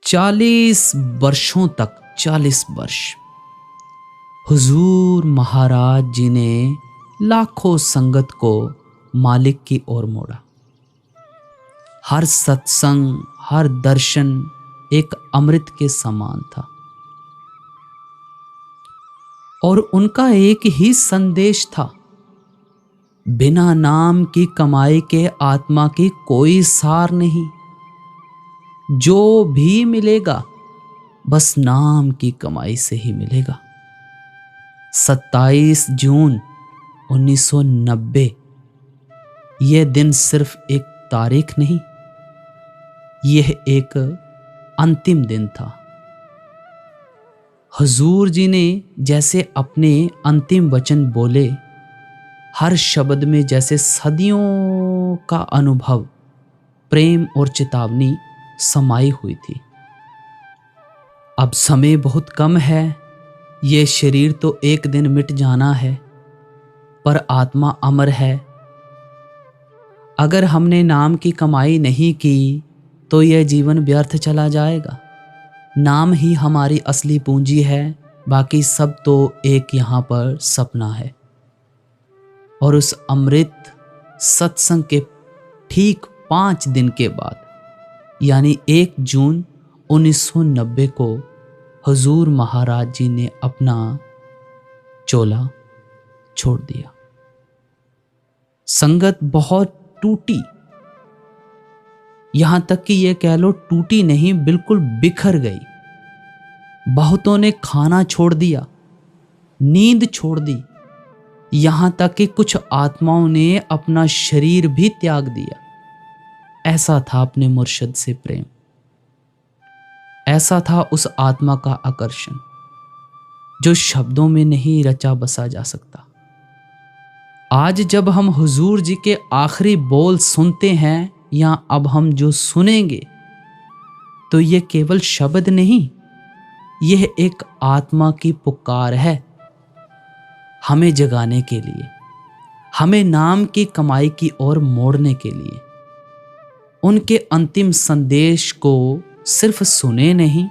40 वर्षों तक 40 वर्ष हुजूर महाराज जी ने लाखों संगत को मालिक की ओर मोड़ा। हर सत्संग, हर दर्शन एक अमृत के समान था और उनका एक ही संदेश था, बिना नाम की कमाई के आत्मा की कोई सार नहीं। जो भी मिलेगा बस नाम की कमाई से ही मिलेगा। 27 जून 1990 यह दिन सिर्फ एक तारीख नहीं, यह एक अंतिम दिन था। हुजूर जी ने जैसे अपने अंतिम वचन बोले, हर शब्द में जैसे सदियों का अनुभव, प्रेम और चेतावनी समाई हुई थी। अब समय बहुत कम है, ये शरीर तो एक दिन मिट जाना है, पर आत्मा अमर है। अगर हमने नाम की कमाई नहीं की तो यह जीवन व्यर्थ चला जाएगा। नाम ही हमारी असली पूंजी है, बाकी सब तो एक यहाँ पर सपना है। और उस अमृत सत्संग के ठीक 5 दिन के बाद यानी 1 जून 1990 को हुजूर महाराज जी ने अपना चोला छोड़ दिया। संगत बहुत टूटी, यहां तक कि यह कह लो टूटी नहीं, बिल्कुल बिखर गई। बहुतों ने खाना छोड़ दिया, नींद छोड़ दी, यहां तक कि कुछ आत्माओं ने अपना शरीर भी त्याग दिया। ऐसा था अपने मुर्शिद से प्रेम, ऐसा था उस आत्मा का आकर्षण जो शब्दों में नहीं रचा बसा जा सकता। आज जब हम हुजूर जी के आखिरी बोल सुनते हैं या अब हम जो सुनेंगे, तो यह केवल शब्द नहीं, यह एक आत्मा की पुकार है हमें जगाने के लिए, हमें नाम की कमाई की ओर मोड़ने के लिए। उनके अंतिम संदेश को सिर्फ सुने नहीं,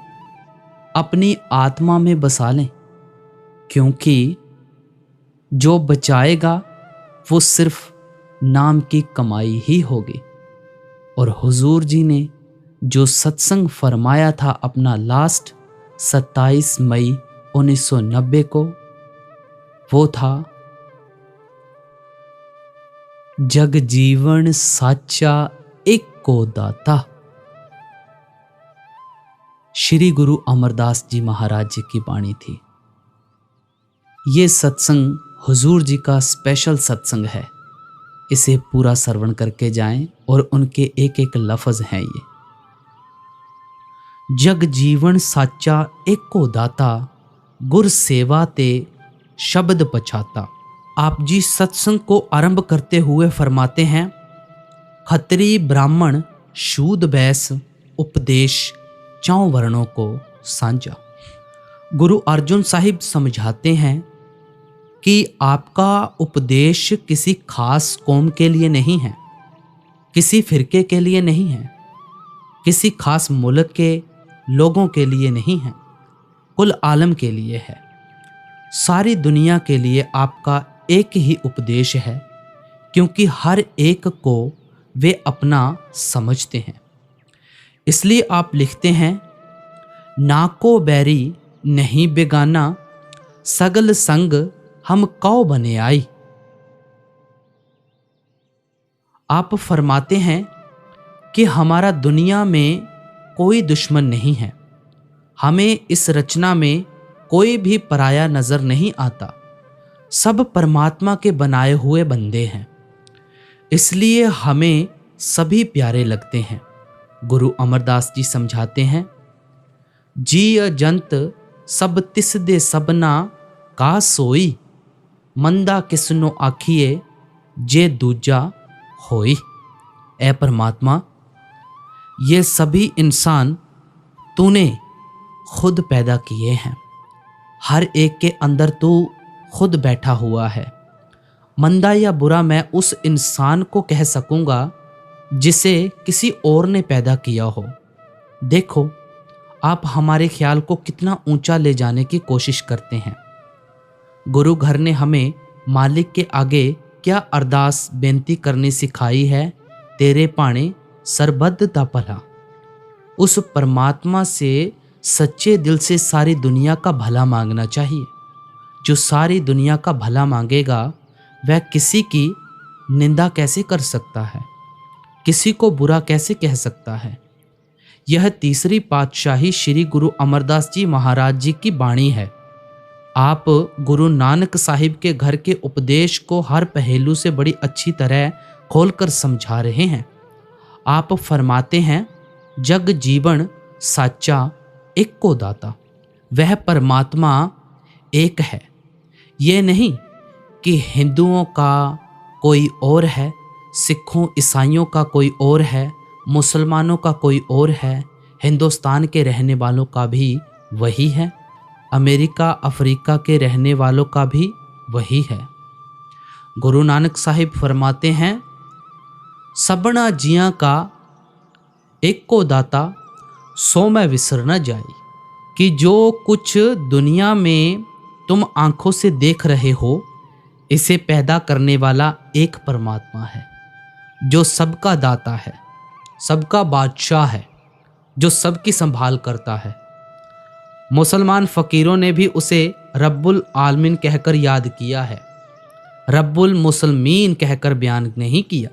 अपनी आत्मा में बसा लें, क्योंकि जो बचाएगा वो सिर्फ नाम की कमाई ही होगी। और हुजूर जी ने जो सत्संग फरमाया था अपना लास्ट 27 मई 1990 को, वो था, जग जीवन साचा एक को दाता। श्री गुरु अमरदास जी महाराज जी की वाणी थी। ये सत्संग हुजूर जी का स्पेशल सत्संग है, इसे पूरा श्रवण करके जाएं और उनके एक एक लफ्ज हैं ये। जग जीवन साचा एको दाता, गुर सेवा ते शब्द पछाता। आप जी सत्संग को आरंभ करते हुए फरमाते हैं, खत्री ब्राह्मण शूद बैस उपदेश चौं वर्णों को साझा। गुरु अर्जुन साहिब समझाते हैं कि आपका उपदेश किसी खास कौम के लिए नहीं है, किसी फिरके के लिए नहीं है, किसी खास मुल्क के लोगों के लिए नहीं है, कुल आलम के लिए है। सारी दुनिया के लिए आपका एक ही उपदेश है, क्योंकि हर एक को वे अपना समझते हैं। इसलिए आप लिखते हैं, ना को बैरी नहीं बेगाना, सगल संग हम कौ बने आई। आप फरमाते हैं कि हमारा दुनिया में कोई दुश्मन नहीं है, हमें इस रचना में कोई भी पराया नजर नहीं आता, सब परमात्मा के बनाए हुए बंदे हैं, इसलिए हमें सभी प्यारे लगते हैं। गुरु अमरदास जी समझाते हैं, जी जंत सब तिस दे सबना का सोई, मंदा किसनो आखिए जे दूजा होई। ऐ परमात्मा, ये सभी इंसान तूने खुद पैदा किए हैं, हर एक के अंदर तू खुद बैठा हुआ है। मंदा या बुरा मैं उस इंसान को कह सकूंगा जिसे किसी और ने पैदा किया हो। देखो, आप हमारे ख्याल को कितना ऊंचा ले जाने की कोशिश करते हैं। गुरु घर ने हमें मालिक के आगे क्या अरदास बेनती करनी सिखाई है। तेरे पाणे सरबद्ध दा भला। उस परमात्मा से सच्चे दिल से सारी दुनिया का भला मांगना चाहिए। जो सारी दुनिया का भला मांगेगा वह किसी की निंदा कैसे कर सकता है, किसी को बुरा कैसे कह सकता है। यह तीसरी पातशाही श्री गुरु अमरदास जी महाराज जी की वाणी है। आप गुरु नानक साहिब के घर के उपदेश को हर पहलू से बड़ी अच्छी तरह खोलकर समझा रहे हैं। आप फरमाते हैं, जग जीवन साचा एको दाता। वह परमात्मा एक है। ये नहीं कि हिंदुओं का कोई और है, सिखों ईसाइयों का कोई और है, मुसलमानों का कोई और है, हिंदुस्तान के रहने वालों का भी वही है, अमेरिका अफ्रीका के रहने वालों का भी वही है। गुरु नानक साहिब फरमाते हैं, सबना जियां का एको दाता सो मैं विसर न जाई। कि जो कुछ दुनिया में तुम आंखों से देख रहे हो, इसे पैदा करने वाला एक परमात्मा है जो सबका दाता है, सबका बादशाह है, जो सबकी संभाल करता है। मुसलमान फ़कीरों ने भी उसे रब्बुल आलमीन कहकर याद किया है, रब्बुल मुसलमीन कहकर बयान नहीं किया।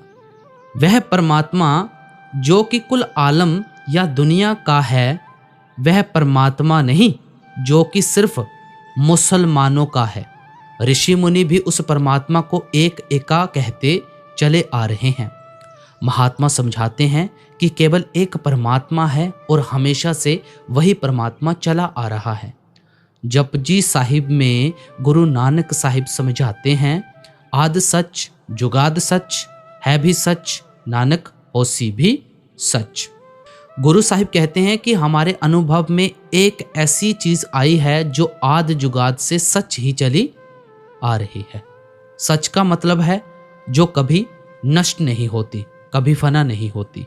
वह परमात्मा जो कि कुल आलम या दुनिया का है, वह परमात्मा नहीं जो कि सिर्फ मुसलमानों का है। ऋषि मुनि भी उस परमात्मा को एक एका कहते चले आ रहे हैं। महात्मा समझाते हैं कि केवल एक परमात्मा है और हमेशा से वही परमात्मा चला आ रहा है। जपजी साहिब में गुरु नानक साहिब समझाते हैं, आद सच जुगाद सच है भी सच, नानक होसी भी सच। गुरु साहिब कहते हैं कि हमारे अनुभव में एक ऐसी चीज आई है जो आद जुगाद से सच ही चली आ रही है। सच का मतलब है जो कभी नष्ट नहीं होती, कभी फना नहीं होती।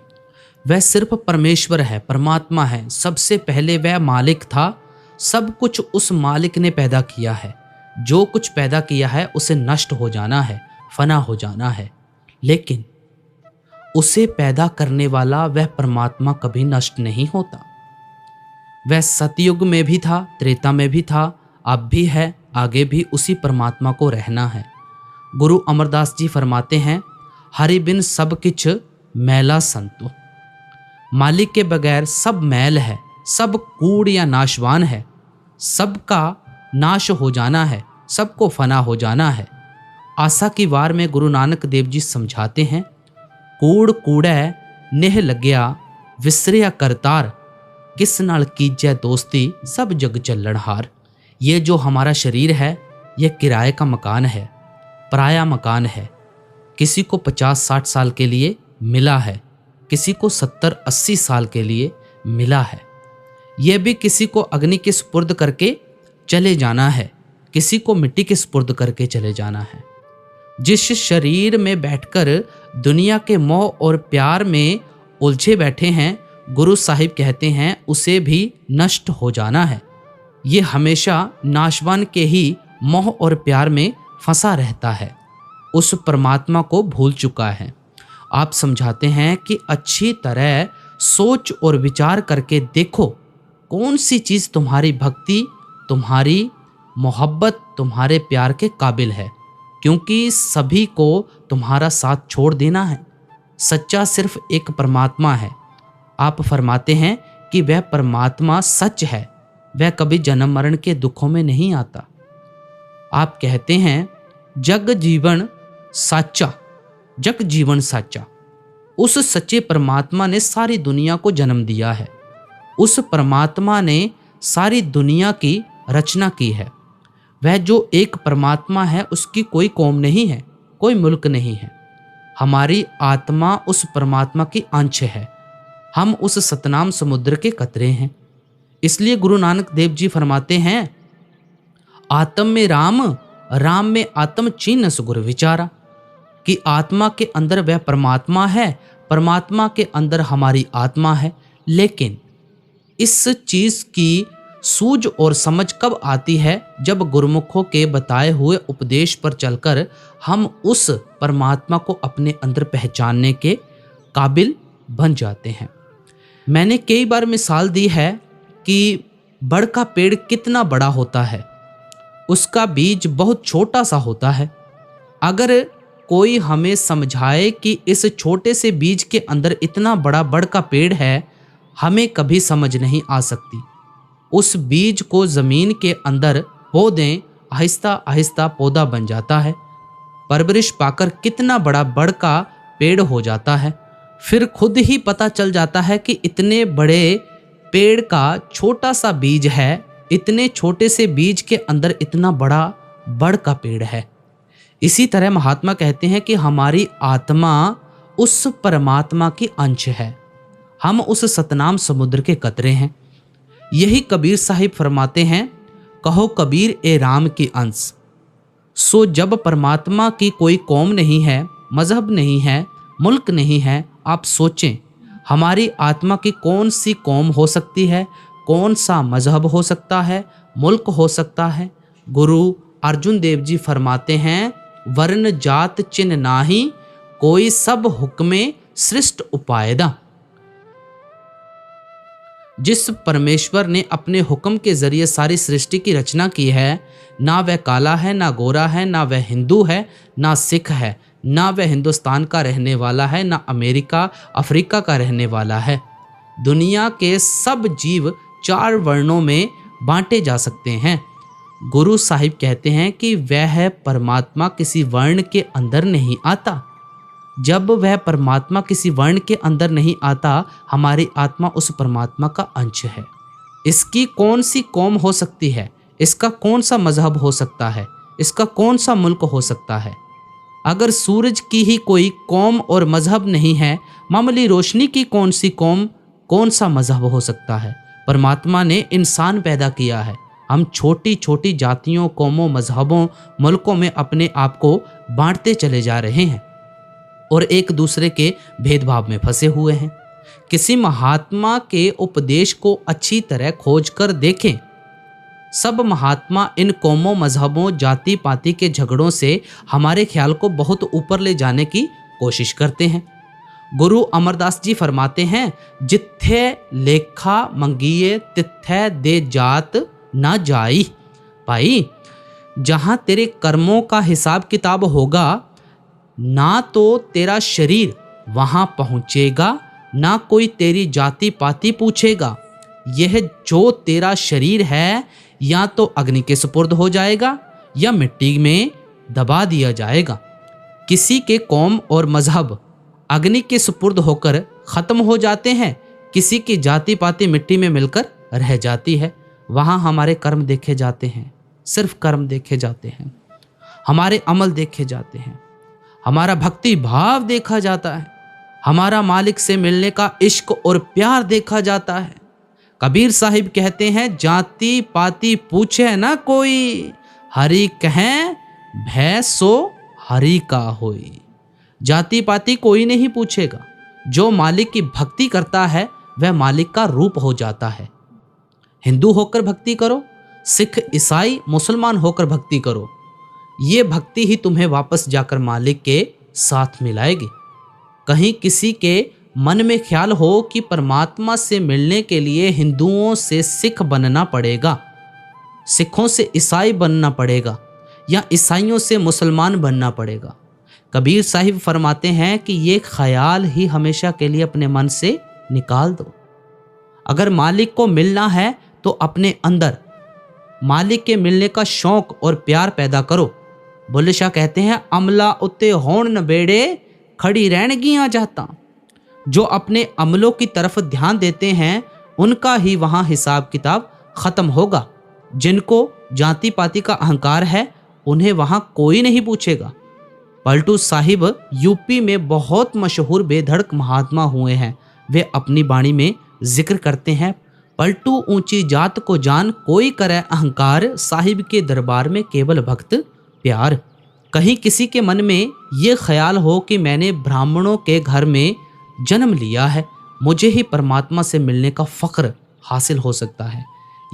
वह सिर्फ परमेश्वर है, परमात्मा है। सबसे पहले वह मालिक था, सब कुछ उस मालिक ने पैदा किया है। जो कुछ पैदा किया है उसे नष्ट हो जाना है, फना हो जाना है, लेकिन उसे पैदा करने वाला वह परमात्मा कभी नष्ट नहीं होता। वह सतयुग में भी था, त्रेता में भी था, अब भी है, आगे भी उसी परमात्मा को रहना है। गुरु अमरदास जी फरमाते हैं, हरि बिन सब किछ मैला संतो। मालिक के बगैर सब मैल है, सब कूड़ या नाशवान है, सबका नाश हो जाना है, सबको फना हो जाना है। आशा की वार में गुरु नानक देव जी समझाते हैं, कूड़ कूड़ै नेह लग्या विसरिया करतार, किस नाल कीजै दोस्ती सब जग चलनहार। ये जो हमारा शरीर है, यह किराए का मकान है, पराया मकान है। किसी को 50-60 साल के लिए मिला है, किसी को 70-80 साल के लिए मिला है। यह भी किसी को अग्नि के सुपुर्द करके चले जाना है, किसी को मिट्टी के सुपुर्द करके चले जाना है। जिस शरीर में बैठकर दुनिया के मोह और प्यार में उलझे बैठे हैं, गुरु साहिब कहते हैं उसे भी नष्ट हो जाना है। ये हमेशा नाशवान के ही मोह और प्यार में फंसा रहता है, उस परमात्मा को भूल चुका है। आप समझाते हैं कि अच्छी तरह सोच और विचार करके देखो कौन सी चीज़ तुम्हारी भक्ति, तुम्हारी मोहब्बत, तुम्हारे प्यार के काबिल है, क्योंकि सभी को तुम्हारा साथ छोड़ देना है। सच्चा सिर्फ एक परमात्मा है। आप फरमाते हैं कि वह परमात्मा सच है, वह कभी जन्म मरण के दुखों में नहीं आता। आप कहते हैं जग जीवन साचा, जग जीवन साचा। उस सच्चे परमात्मा ने सारी दुनिया को जन्म दिया है। उस परमात्मा ने सारी दुनिया की रचना की है। वह जो एक परमात्मा है उसकी कोई कौम नहीं है, कोई मुल्क नहीं है। हमारी आत्मा उस परमात्मा की अंश है। हम उस सतनाम समुद्र के कतरे हैं। इसलिए गुरु नानक देव जी फरमाते हैं, आत्म में राम, राम में आत्म चिन्ह सुगुर विचारा। कि आत्मा के अंदर वह परमात्मा है, परमात्मा के अंदर हमारी आत्मा है। लेकिन इस चीज की सूझ और समझ कब आती है? जब गुरुमुखों के बताए हुए उपदेश पर चलकर हम उस परमात्मा को अपने अंदर पहचानने के काबिल बन जाते हैं। मैंने कई बार मिसाल दी है कि बड़ का पेड़ कितना बड़ा होता है, उसका बीज बहुत छोटा सा होता है। अगर कोई हमें समझाए कि इस छोटे से बीज के अंदर इतना बड़ा बड़ का पेड़ है, हमें कभी समझ नहीं आ सकती। उस बीज को जमीन के अंदर बो दें, आहिस्ता आहिस्ता पौधा बन जाता है, परवरिश पाकर कितना बड़ा बड़ का पेड़ हो जाता है। फिर खुद ही पता चल जाता है कि इतने बड़े पेड़ का छोटा सा बीज है, इतने छोटे से बीज के अंदर इतना बड़ा बड़ का पेड़ है। इसी तरह महात्मा कहते हैं कि हमारी आत्मा उस परमात्मा की अंश है, हम उस सतनाम समुद्र के कतरे हैं। यही कबीर साहिब फरमाते हैं, कहो कबीर ए राम की अंश। सो जब परमात्मा की कोई कौम नहीं है, मजहब नहीं है, मुल्क नहीं है, आप सोचें हमारी आत्मा की कौन सी कौम हो सकती है, कौन सा मजहब हो सकता है, मुल्क हो सकता है। गुरु अर्जुन देव जी फरमाते हैं, वर्ण जात चिन्ह नाही, कोई सब हुक्मे सृष्ट उपायदा। जिस परमेश्वर ने अपने हुक्म के जरिए सारी सृष्टि की रचना की है, ना वह काला है, ना गोरा है, ना वह हिंदू है, ना सिख है, ना वह हिंदुस्तान का रहने वाला है, ना अमेरिका अफ्रीका का रहने वाला है। दुनिया के सब जीव 4 वर्णों में बांटे जा सकते हैं। गुरु साहिब कहते हैं कि वह परमात्मा किसी वर्ण के अंदर नहीं आता। जब वह परमात्मा किसी वर्ण के अंदर नहीं आता, हमारी आत्मा उस परमात्मा का अंश है। इसकी कौन सी कौम हो सकती है, इसका कौन सा मजहब हो सकता है, इसका कौन सा मुल्क हो सकता है? अगर सूरज की ही कोई कौम और मजहब नहीं है, मामूली रोशनी की कौन सी कौम, कौन सा मजहब हो सकता है? परमात्मा ने इंसान पैदा किया है, हम छोटी छोटी जातियों, कौमों, मजहबों, मुल्कों में अपने आप को बांटते चले जा रहे हैं और एक दूसरे के भेदभाव में फंसे हुए हैं। किसी महात्मा के उपदेश को अच्छी तरह खोज कर देखें। सब महात्मा इन कौमों, मजहबों, जाति पाति के झगड़ों से हमारे ख्याल को बहुत ऊपर ले जाने की कोशिश करते हैं। गुरु अमरदास जी फरमाते हैं, जिथे लेखा मंगिए तिथे दे जात ना जाई। भाई, जहां तेरे कर्मों का हिसाब किताब होगा, ना तो तेरा शरीर वहां पहुंचेगा, ना कोई तेरी जाति पाति पूछेगा। यह जो तेरा शरीर है, या तो अग्नि के सुपुर्द हो जाएगा या मिट्टी में दबा दिया जाएगा। किसी के कौम और मजहब अग्नि के सुपुर्द होकर खत्म हो जाते हैं, किसी की जाति पाति मिट्टी में मिलकर रह जाती है। वहां हमारे कर्म देखे जाते हैं, सिर्फ कर्म देखे जाते हैं, हमारे अमल देखे जाते हैं, हमारा भक्ति भाव देखा जाता है, हमारा मालिक से मिलने का इश्क और प्यार देखा जाता है। कबीर साहिब कहते हैं, जाति पाति पूछे ना कोई, हरि कहें भय सो हरि का होई। जाति पाति कोई नहीं पूछेगा। जो मालिक की भक्ति करता है वह मालिक का रूप हो जाता है। हिंदू होकर भक्ति करो, सिख ईसाई मुसलमान होकर भक्ति करो, ये भक्ति ही तुम्हें वापस जाकर मालिक के साथ मिलाएगी। कहीं किसी के मन में ख्याल हो कि परमात्मा से मिलने के लिए हिंदुओं से सिख बनना पड़ेगा, सिखों से ईसाई बनना पड़ेगा, या ईसाइयों से मुसलमान बनना पड़ेगा। कबीर साहिब फरमाते हैं कि ये ख्याल ही हमेशा के लिए अपने मन से निकाल दो। अगर मालिक को मिलना है तो अपने अंदर मालिक के मिलने का शौक और प्यार पैदा करो। बुल्ले शाह कहते हैं, अमला उत्ते होण नबेड़े खड़ी रहनगियां जाता। जो अपने अमलों की तरफ ध्यान देते हैं उनका ही वहां हिसाब किताब खत्म होगा। जिनको जाति पाति का अहंकार है उन्हें वहां कोई नहीं पूछेगा। पलटू साहिब यूपी में बहुत मशहूर बेधड़क महात्मा हुए हैं। वे अपनी बाणी में जिक्र करते हैं, पलटू ऊंची जात को जान, कोई करे अहंकार, साहिब के दरबार में केवल भक्त प्यार। कहीं किसी के मन में ये ख्याल हो कि मैंने ब्राह्मणों के घर में जन्म लिया है, मुझे ही परमात्मा से मिलने का फख्र हासिल हो सकता है,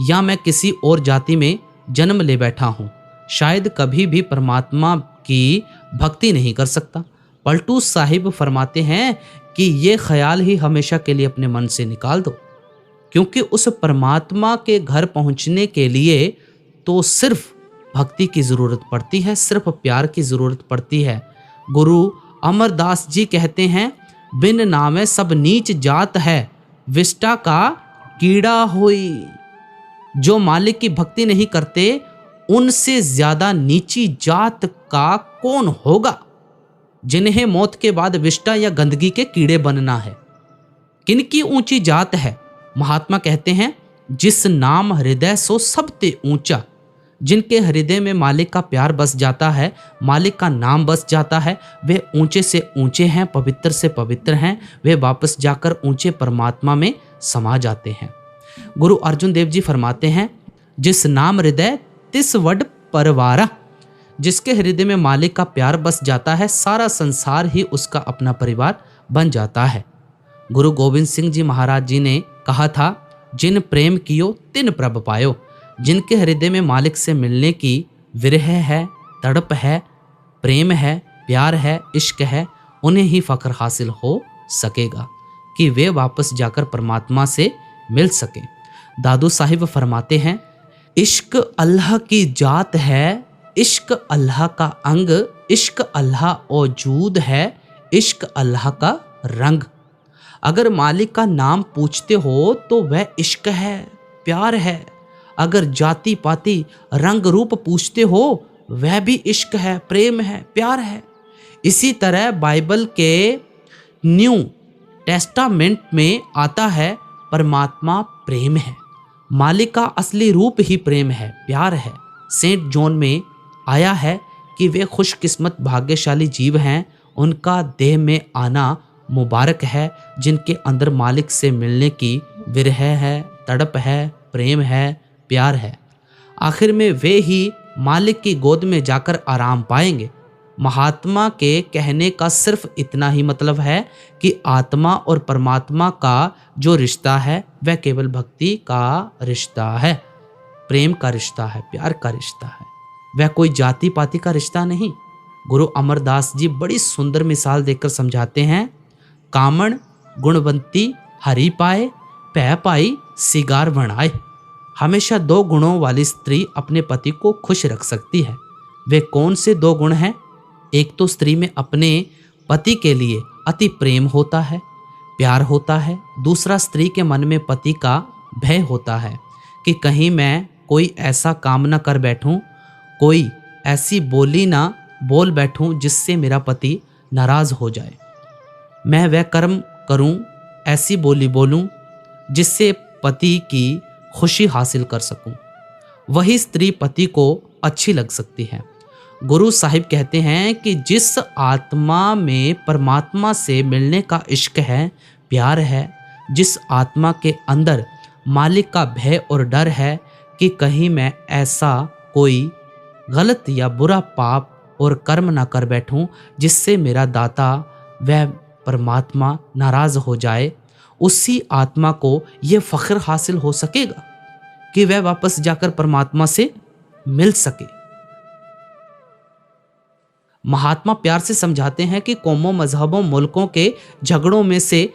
या मैं किसी और जाति में जन्म ले बैठा हूँ, शायद कभी भी परमात्मा की भक्ति नहीं कर सकता। पलटू साहिब फरमाते हैं कि ये ख्याल ही हमेशा के लिए अपने मन से निकाल दो, क्योंकि उस परमात्मा के घर पहुंचने के लिए तो सिर्फ भक्ति की ज़रूरत पड़ती है, सिर्फ प्यार की ज़रूरत पड़ती है। गुरु अमरदास जी कहते हैं, बिन नामे सब नीच जात है, विष्टा का कीड़ा होई। जो मालिक की भक्ति नहीं करते, उनसे ज्यादा नीची जात का कौन होगा, जिन्हें मौत के बाद विष्टा या गंदगी के कीड़े बनना है। किनकी ऊंची जात है? महात्मा कहते हैं, जिस नाम हृदय सो सबते ऊंचा। जिनके हृदय में मालिक का प्यार बस जाता है, मालिक का नाम बस जाता है, वे ऊंचे से ऊंचे हैं, पवित्र से पवित्र हैं, वे वापस जाकर ऊंचे परमात्मा में समा जाते हैं। गुरु अर्जुन देव जी फरमाते हैं, जिस नाम हृदय तिस वड परवारा। जिसके हृदय में मालिक का प्यार बस जाता है, सारा संसार ही उसका अपना परिवार बन जाता है। गुरु गोविंद सिंह जी महाराज जी ने कहा था, जिन प्रेम कियो तिन प्रभ पायो। जिनके हृदय में मालिक से मिलने की विरह है, तड़प है, प्रेम है, प्यार है, इश्क है, उन्हें ही फख्र हासिल हो सकेगा कि वे वापस जाकर परमात्मा से मिल सके। दादू साहिब फरमाते हैं, इश्क अल्लाह की जात है, इश्क अल्लाह का अंग, इश्क अल्लाह औजूद है, इश्क अल्लाह का रंग। अगर मालिक का नाम पूछते हो तो वह इश्क है, प्यार है। अगर जाति पाति रंग रूप पूछते हो, वह भी इश्क है, प्रेम है, प्यार है। इसी तरह बाइबल के न्यू टेस्टामेंट में आता है, परमात्मा प्रेम है, मालिक का असली रूप ही प्रेम है, प्यार है। सेंट जॉन में आया है कि वे खुशकिस्मत भाग्यशाली जीव हैं, उनका देह में आना मुबारक है, जिनके अंदर मालिक से मिलने की विरह है, तड़प है, प्रेम है, प्यार है। आखिर में वे ही मालिक की गोद में जाकर आराम पाएंगे। महात्मा के कहने का सिर्फ इतना ही मतलब है कि आत्मा और परमात्मा का जो रिश्ता है वह केवल भक्ति का रिश्ता है, प्रेम का रिश्ता है, प्यार का रिश्ता है, वह कोई जाति पाति का रिश्ता नहीं। गुरु अमरदास जी बड़ी सुंदर मिसाल देकर समझाते हैं, कामण गुणवंती हरि पाए, पै पाई सिगार बनाए। हमेशा दो गुणों वाली स्त्री अपने पति को खुश रख सकती है। वे कौन से दो गुण हैं? एक तो स्त्री में अपने पति के लिए अति प्रेम होता है, प्यार होता है। दूसरा, स्त्री के मन में पति का भय होता है कि कहीं मैं कोई ऐसा काम ना कर बैठूं, कोई ऐसी बोली ना बोल बैठूं जिससे मेरा पति नाराज हो जाए। मैं वह कर्म करूं, ऐसी बोली बोलूं जिससे पति की खुशी हासिल कर सकूं। वही स्त्री पति को अच्छी लग सकती है। गुरु साहिब कहते हैं कि जिस आत्मा में परमात्मा से मिलने का इश्क है, प्यार है, जिस आत्मा के अंदर मालिक का भय और डर है कि कहीं मैं ऐसा कोई गलत या बुरा पाप और कर्म ना कर बैठूं जिससे मेरा दाता वह परमात्मा नाराज हो जाए, उसी आत्मा को यह फख्र हासिल हो सकेगा कि वह वापस जाकर परमात्मा से मिल सके। महात्मा प्यार से समझाते हैं कि कौमों, मजहबों, मुल्कों के झगड़ों में से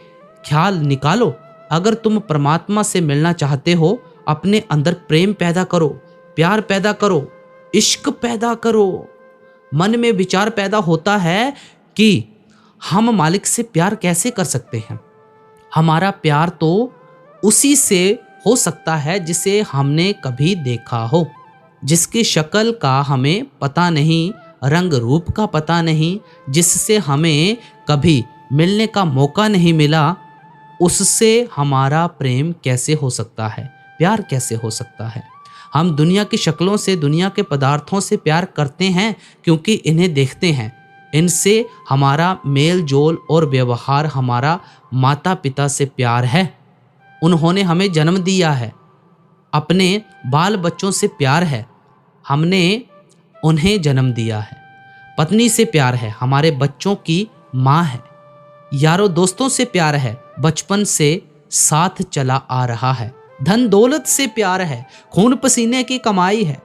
ख्याल निकालो। अगर तुम परमात्मा से मिलना चाहते हो, अपने अंदर प्रेम पैदा करो, प्यार पैदा करो, इश्क पैदा करो। मन में विचार पैदा होता है कि हम मालिक से प्यार कैसे कर सकते हैं। हमारा प्यार तो उसी से हो सकता है जिसे हमने कभी देखा हो, जिसकी शक्ल का हमें पता नहीं, रंग रूप का पता नहीं, जिससे हमें कभी मिलने का मौका नहीं मिला। उससे हमारा प्रेम कैसे हो सकता है, प्यार कैसे हो सकता है। हम दुनिया की शक्लों से, दुनिया के पदार्थों से प्यार करते हैं क्योंकि इन्हें देखते हैं, इनसे हमारा मेल जोल और व्यवहार हमारा माता पिता से प्यार है। उन्होंने हमें जन्म दिया है, अपने बाल बच्चों से प्यार है, हमने उन्हें जन्म दिया है। पत्नी से प्यार है, हमारे बच्चों की माँ है। यारों दोस्तों से प्यार है, बचपन से साथ चला आ रहा है। धन दौलत से प्यार है, खून पसीने की कमाई है,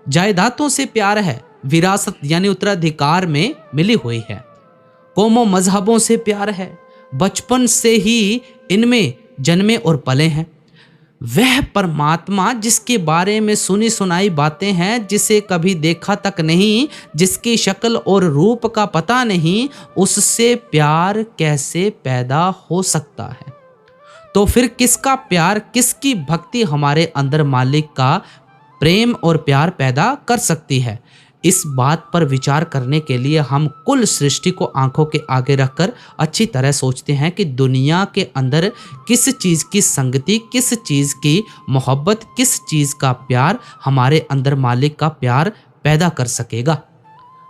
जायदादों से प्यार है, विरासत यानी उत्तराधिकार में मिली हुई है, कौमों मजहबों से प्यार है, बचपन से ही इनमें जन्मे और पले हैं। वह परमात्मा जिसके बारे में सुनी सुनाई बातें हैं, जिसे कभी देखा तक नहीं, जिसकी शक्ल और रूप का पता नहीं, उससे प्यार कैसे पैदा हो सकता है? तो फिर किसका प्यार, किसकी भक्ति हमारे अंदर मालिक का प्रेम और प्यार पैदा कर सकती है? इस बात पर विचार करने के लिए हम कुल सृष्टि को आंखों के आगे रखकर अच्छी तरह सोचते हैं कि दुनिया के अंदर किस चीज़ की संगति, किस चीज़ की मोहब्बत, किस चीज़ का प्यार हमारे अंदर मालिक का प्यार पैदा कर सकेगा।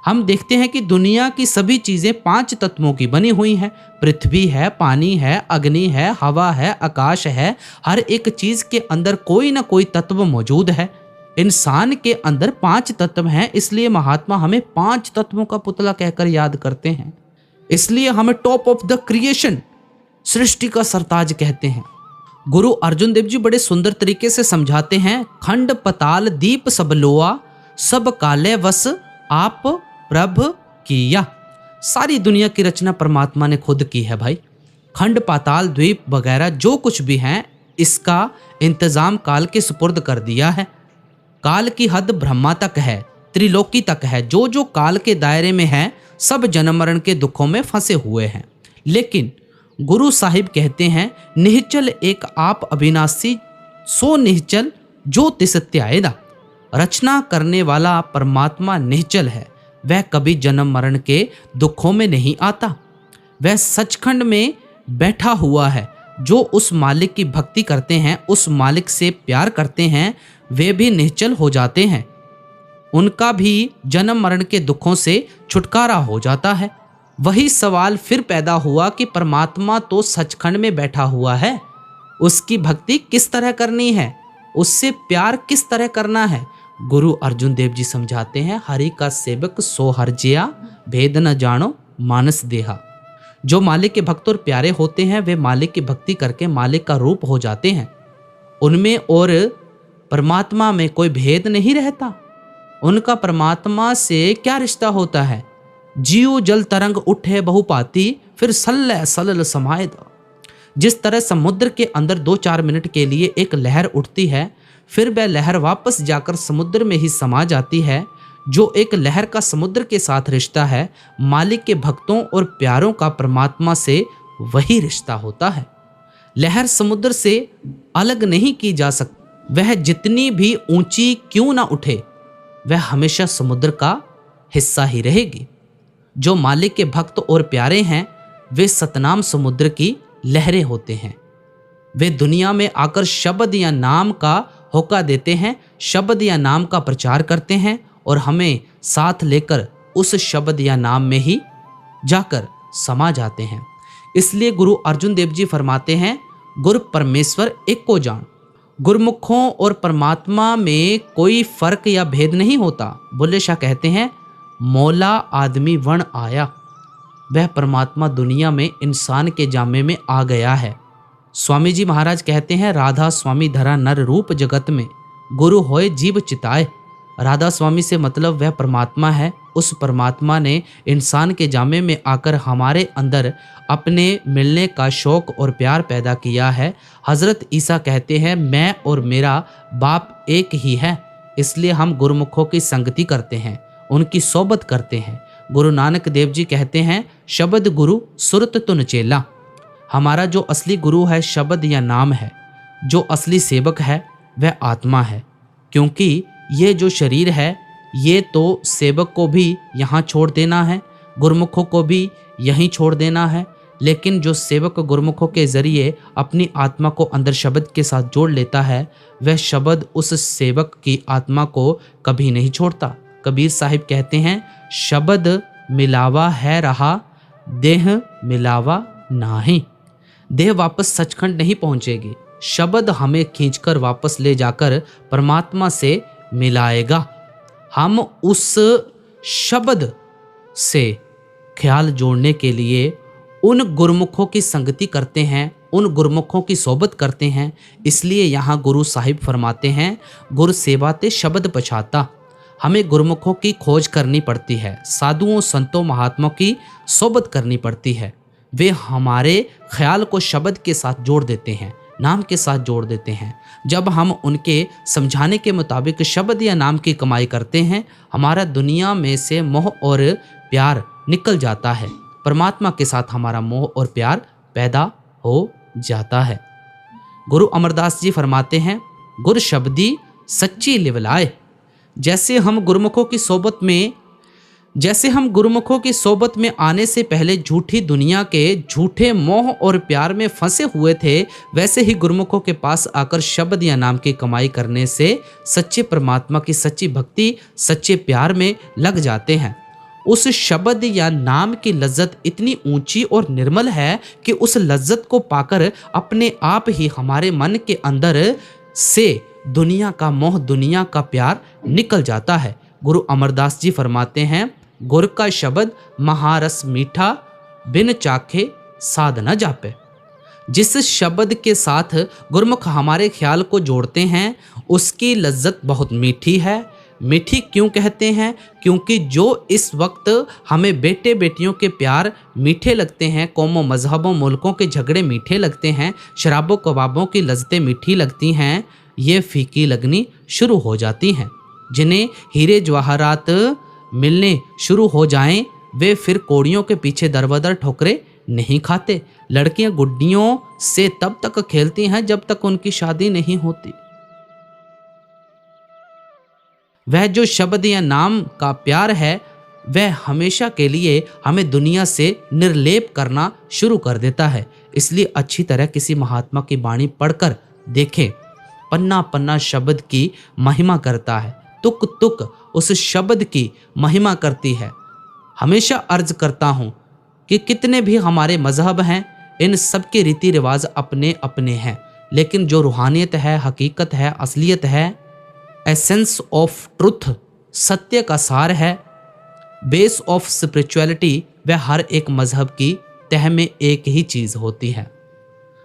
हम देखते हैं कि दुनिया की सभी चीज़ें 5 तत्वों की बनी हुई हैं। पृथ्वी है, पानी है, अग्नि है, हवा है, आकाश है। हर एक चीज़ के अंदर कोई ना कोई तत्व मौजूद है। इंसान के अंदर 5 तत्व हैं, इसलिए महात्मा हमें 5 तत्वों का पुतला कहकर याद करते हैं। इसलिए हमें टॉप ऑफ द क्रिएशन, सृष्टि का सरताज कहते हैं। गुरु अर्जुन देव जी बड़े सुंदर तरीके से समझाते हैं, खंड पताल दीप सब लोआ, सब काले वस आप प्रभ किया। सारी दुनिया की रचना परमात्मा ने खुद की है भाई। खंड पाताल द्वीप वगैरह जो कुछ भी हैं, इसका इंतजाम काल के सुपुर्द कर दिया है। काल की हद ब्रह्मा तक है, त्रिलोकी तक है। जो जो काल के दायरे में है, सब जन्म मरण के दुखों में फंसे हुए हैं। लेकिन गुरु साहिब कहते हैं, निश्चल एक आप अविनाशी, सो निश्चल जो तिस त्यायदा। रचना करने वाला परमात्मा निश्चल है, वह कभी जन्म मरण के दुखों में नहीं आता। वह सचखंड में बैठा हुआ है। जो उस मालिक की भक्ति करते हैं, उस मालिक से प्यार करते हैं, वे भी निश्चल हो जाते हैं। उनका भी जन्म मरण के दुखों से छुटकारा हो जाता है। वही सवाल फिर पैदा हुआ कि परमात्मा तो सचखंड में बैठा हुआ है, उसकी भक्ति किस तरह करनी है, उससे प्यार किस तरह करना है? गुरु अर्जुन देव जी समझाते हैं, हरि का सेवक सो हर जिया, भेद न जानो मानस देहा। जो मालिक के भक्त और प्यारे होते हैं, वे मालिक की भक्ति करके मालिक का रूप हो जाते हैं। उनमें और परमात्मा में कोई भेद नहीं रहता। उनका परमात्मा से क्या रिश्ता होता है? जीव जल तरंग उठे बहुपाती, फिर सल्ले सलल समाये दो। जिस तरह समुद्र के अंदर 2-4 मिनट के लिए एक लहर उठती है, फिर वह लहर वापस जाकर समुद्र में ही समा जाती है। जो एक लहर का समुद्र के साथ रिश्ता है, मालिक के भक्तों और प्यारों का परमात्मा से वही रिश्ता होता है। लहर समुद्र से अलग नहीं की जा सकती। वह जितनी भी ऊंची क्यों ना उठे, वह हमेशा समुद्र का हिस्सा ही रहेगी। जो मालिक के भक्त और प्यारे हैं, वे सतनाम समुद्र की लहरें होते हैं। वे दुनिया में आकर शब्द या नाम का होका देते हैं, शब्द या नाम का प्रचार करते हैं और हमें साथ लेकर उस शब्द या नाम में ही जाकर समा जाते हैं। इसलिए गुरु अर्जुन देव जी फरमाते हैं, गुरु परमेश्वर एक को जान। गुरमुखों और परमात्मा में कोई फर्क या भेद नहीं होता। बुल्ले शाह कहते हैं, मौला आदमी वन आया। वह परमात्मा दुनिया में इंसान के जामे में आ गया है। स्वामी जी महाराज कहते हैं, राधा स्वामी धरा नर रूप जगत में, गुरु होए जीव चिताए। राधा स्वामी से मतलब वह परमात्मा है। उस परमात्मा ने इंसान के जामे में आकर हमारे अंदर अपने मिलने का शौक और प्यार पैदा किया है। हज़रत ईसा कहते हैं, मैं और मेरा बाप एक ही है। इसलिए हम गुरुमुखों की संगति करते हैं, उनकी सोबत करते हैं। गुरु नानक देव जी कहते हैं, शब्द गुरु सुरत तुन चेला। हमारा जो असली गुरु है शब्द या नाम है। जो असली सेवक है वह आत्मा है। क्योंकि ये जो शरीर है, ये तो सेवक को भी यहाँ छोड़ देना है, गुरुमुखों को भी यहीं छोड़ देना है। लेकिन जो सेवक गुरुमुखों के जरिए अपनी आत्मा को अंदर शब्द के साथ जोड़ लेता है, वह शब्द उस सेवक की आत्मा को कभी नहीं छोड़ता। कबीर साहिब कहते हैं, शब्द मिलावा है रहा, देह मिलावा नाही। देह वापस सचखंड नहीं पहुंचेगी, शब्द हमें खींचकर वापस ले जाकर परमात्मा से मिलाएगा। हम उस शब्द से ख्याल जोड़ने के लिए उन गुरुमुखों की संगति करते हैं, उन गुरुमुखों की सोबत करते हैं। इसलिए यहाँ गुरु साहिब फरमाते हैं, गुर सेवा ते शब्द पछाता। हमें गुरुमुखों की खोज करनी पड़ती है, साधुओं संतों महात्माओं की सोबत करनी पड़ती है। वे हमारे ख्याल को शब्द के साथ जोड़ देते हैं, नाम के साथ जोड़ देते हैं। जब हम उनके समझाने के मुताबिक शब्द या नाम की कमाई करते हैं, हमारा दुनिया में से मोह और प्यार निकल जाता है। परमात्मा के साथ हमारा मोह और प्यार पैदा हो जाता है। गुरु अमरदास जी फरमाते हैं, गुर शब्दी सच्ची लिवलाए। जैसे हम गुरुमुखों की सोबत में आने से पहले झूठी दुनिया के झूठे मोह और प्यार में फंसे हुए थे, वैसे ही गुरुमुखों के पास आकर शब्द या नाम की कमाई करने से सच्चे परमात्मा की सच्ची भक्ति, सच्चे प्यार में लग जाते हैं। उस शब्द या नाम की लज्जत इतनी ऊंची और निर्मल है कि उस लज्जत को पाकर अपने आप ही हमारे मन के अंदर से दुनिया का मोह, दुनिया का प्यार निकल जाता है। गुरु अमरदास जी फरमाते हैं, गुर का शब्द महारस मीठा, बिन चाखे साध न जापे। जिस शब्द के साथ गुरुमुख हमारे ख्याल को जोड़ते हैं, उसकी लज्जत बहुत मीठी है। मीठी क्यों कहते हैं? क्योंकि जो इस वक्त हमें बेटे बेटियों के प्यार मीठे लगते हैं, कौमों मजहबों मुल्कों के झगड़े मीठे लगते हैं, शराबों कबाबों की लज्जतें मीठी लगती हैं, ये फीकी लगनी शुरू हो जाती हैं। जिन्हें हीरे जवाहरात मिलने शुरू हो जाएं, वे फिर कौड़ियों के पीछे दरबदर ठोकरे नहीं खाते। लड़कियां गुड्डियों से तब तक खेलती हैं जब तक उनकी शादी नहीं होती। वह जो शब्द या नाम का प्यार है, वह हमेशा के लिए हमें दुनिया से निर्लेप करना शुरू कर देता है। इसलिए अच्छी तरह किसी महात्मा की वाणी पढ़कर देखें। पन्ना पन्ना शब्द की महिमा करता है, तुक तुक उस शब्द की महिमा करती है। हमेशा अर्ज करता हूँ कि कितने भी हमारे मजहब हैं, इन सब के रीति रिवाज अपने अपने हैं, लेकिन जो रूहानियत है, हकीकत है, असलियत है, एसेंस ऑफ ट्रुथ, सत्य का सार है, बेस ऑफ स्पिरिचुअलिटी, वह हर एक मजहब की तह में एक ही चीज़ होती है।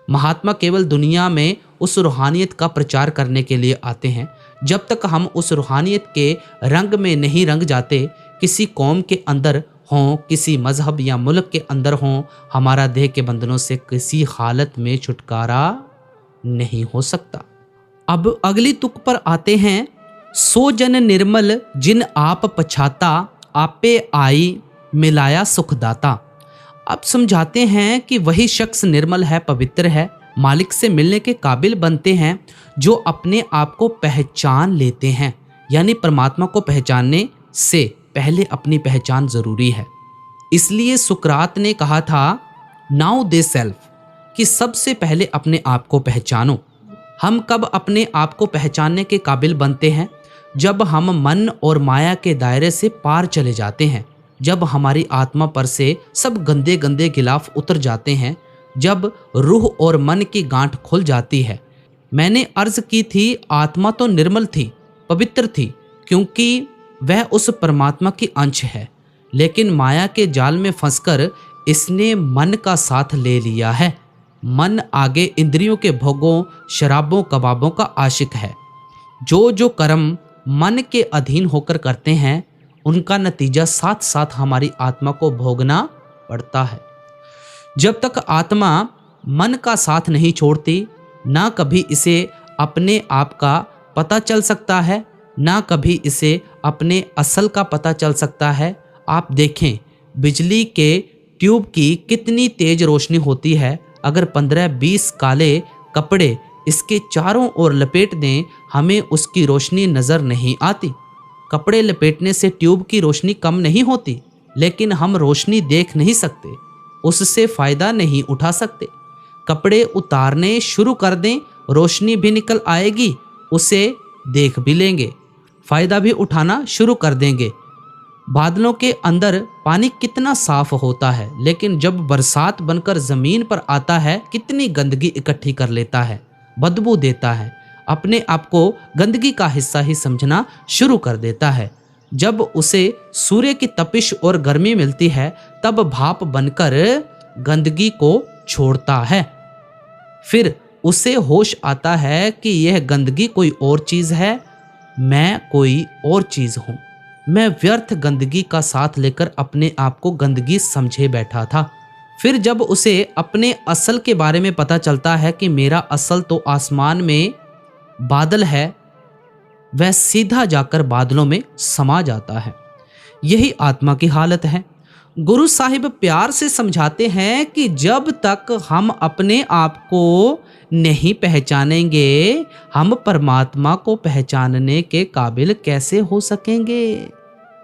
महात्मा केवल दुनिया में उस रूहानियत का प्रचार करने के लिए आते हैं। जब तक हम उस रूहानियत के रंग में नहीं रंग जाते, किसी कौम के अंदर हों, किसी मजहब या मुल्क के अंदर हों, हमारा देह के बंधनों से किसी हालत में छुटकारा नहीं हो सकता। अब अगली तुक पर आते हैं, सो जन निर्मल जिन आप पछाता, आपे आई मिलाया सुखदाता। अब समझाते हैं कि वही शख्स निर्मल है, पवित्र है, मालिक से मिलने के काबिल बनते हैं जो अपने आप को पहचान लेते हैं। यानी परमात्मा को पहचानने से पहले अपनी पहचान जरूरी है। इसलिए सुकरात ने कहा था, नाउ दे सेल्फ, कि सबसे पहले अपने आप को पहचानो। हम कब अपने आप को पहचानने के काबिल बनते हैं? जब हम मन और माया के दायरे से पार चले जाते हैं, जब हमारी आत्मा पर से सब गंदे गंदे गिलाफ उतर जाते हैं, जब रूह और मन की गांठ खुल जाती है। मैंने अर्ज की थी, आत्मा तो निर्मल थी, पवित्र थी, क्योंकि वह उस परमात्मा की अंश है, लेकिन माया के जाल में फंसकर इसने मन का साथ ले लिया है। मन आगे इंद्रियों के भोगों, शराबों, कबाबों का आशिक है। जो जो कर्म मन के अधीन होकर करते हैं, उनका नतीजा साथ साथ हमारी आत्मा को भोगना पड़ता है। जब तक आत्मा मन का साथ नहीं छोड़ती, ना कभी इसे अपने आप का पता चल सकता है, ना कभी इसे अपने असल का पता चल सकता है। आप देखें, बिजली के ट्यूब की कितनी तेज रोशनी होती है, अगर 15-20 काले कपड़े इसके चारों ओर लपेट दें, हमें उसकी रोशनी नज़र नहीं आती। कपड़े लपेटने से ट्यूब की रोशनी कम नहीं होती, लेकिन हम रोशनी देख नहीं सकते, उससे फ़ायदा नहीं उठा सकते। कपड़े उतारने शुरू कर दें, रोशनी भी निकल आएगी, उसे देख भी लेंगे, फ़ायदा भी उठाना शुरू कर देंगे। बादलों के अंदर पानी कितना साफ होता है, लेकिन जब बरसात बनकर ज़मीन पर आता है, कितनी गंदगी इकट्ठी कर लेता है, बदबू देता है, अपने आप को गंदगी का हिस्सा ही समझना शुरू कर देता है। जब उसे सूर्य की तपिश और गर्मी मिलती है, तब भाप बनकर गंदगी को छोड़ता है। फिर उसे होश आता है कि यह गंदगी कोई और चीज है, मैं कोई और चीज हूं। मैं व्यर्थ गंदगी का साथ लेकर अपने आप को गंदगी समझे बैठा था। फिर जब उसे अपने असल के बारे में पता चलता है कि मेरा असल तो आसमान में बादल है, वह सीधा जाकर बादलों में समा जाता है। यही आत्मा की हालत है। गुरु साहिब प्यार से समझाते हैं कि जब तक हम अपने आप को नहीं पहचानेंगे, हम परमात्मा को पहचानने के काबिल कैसे हो सकेंगे।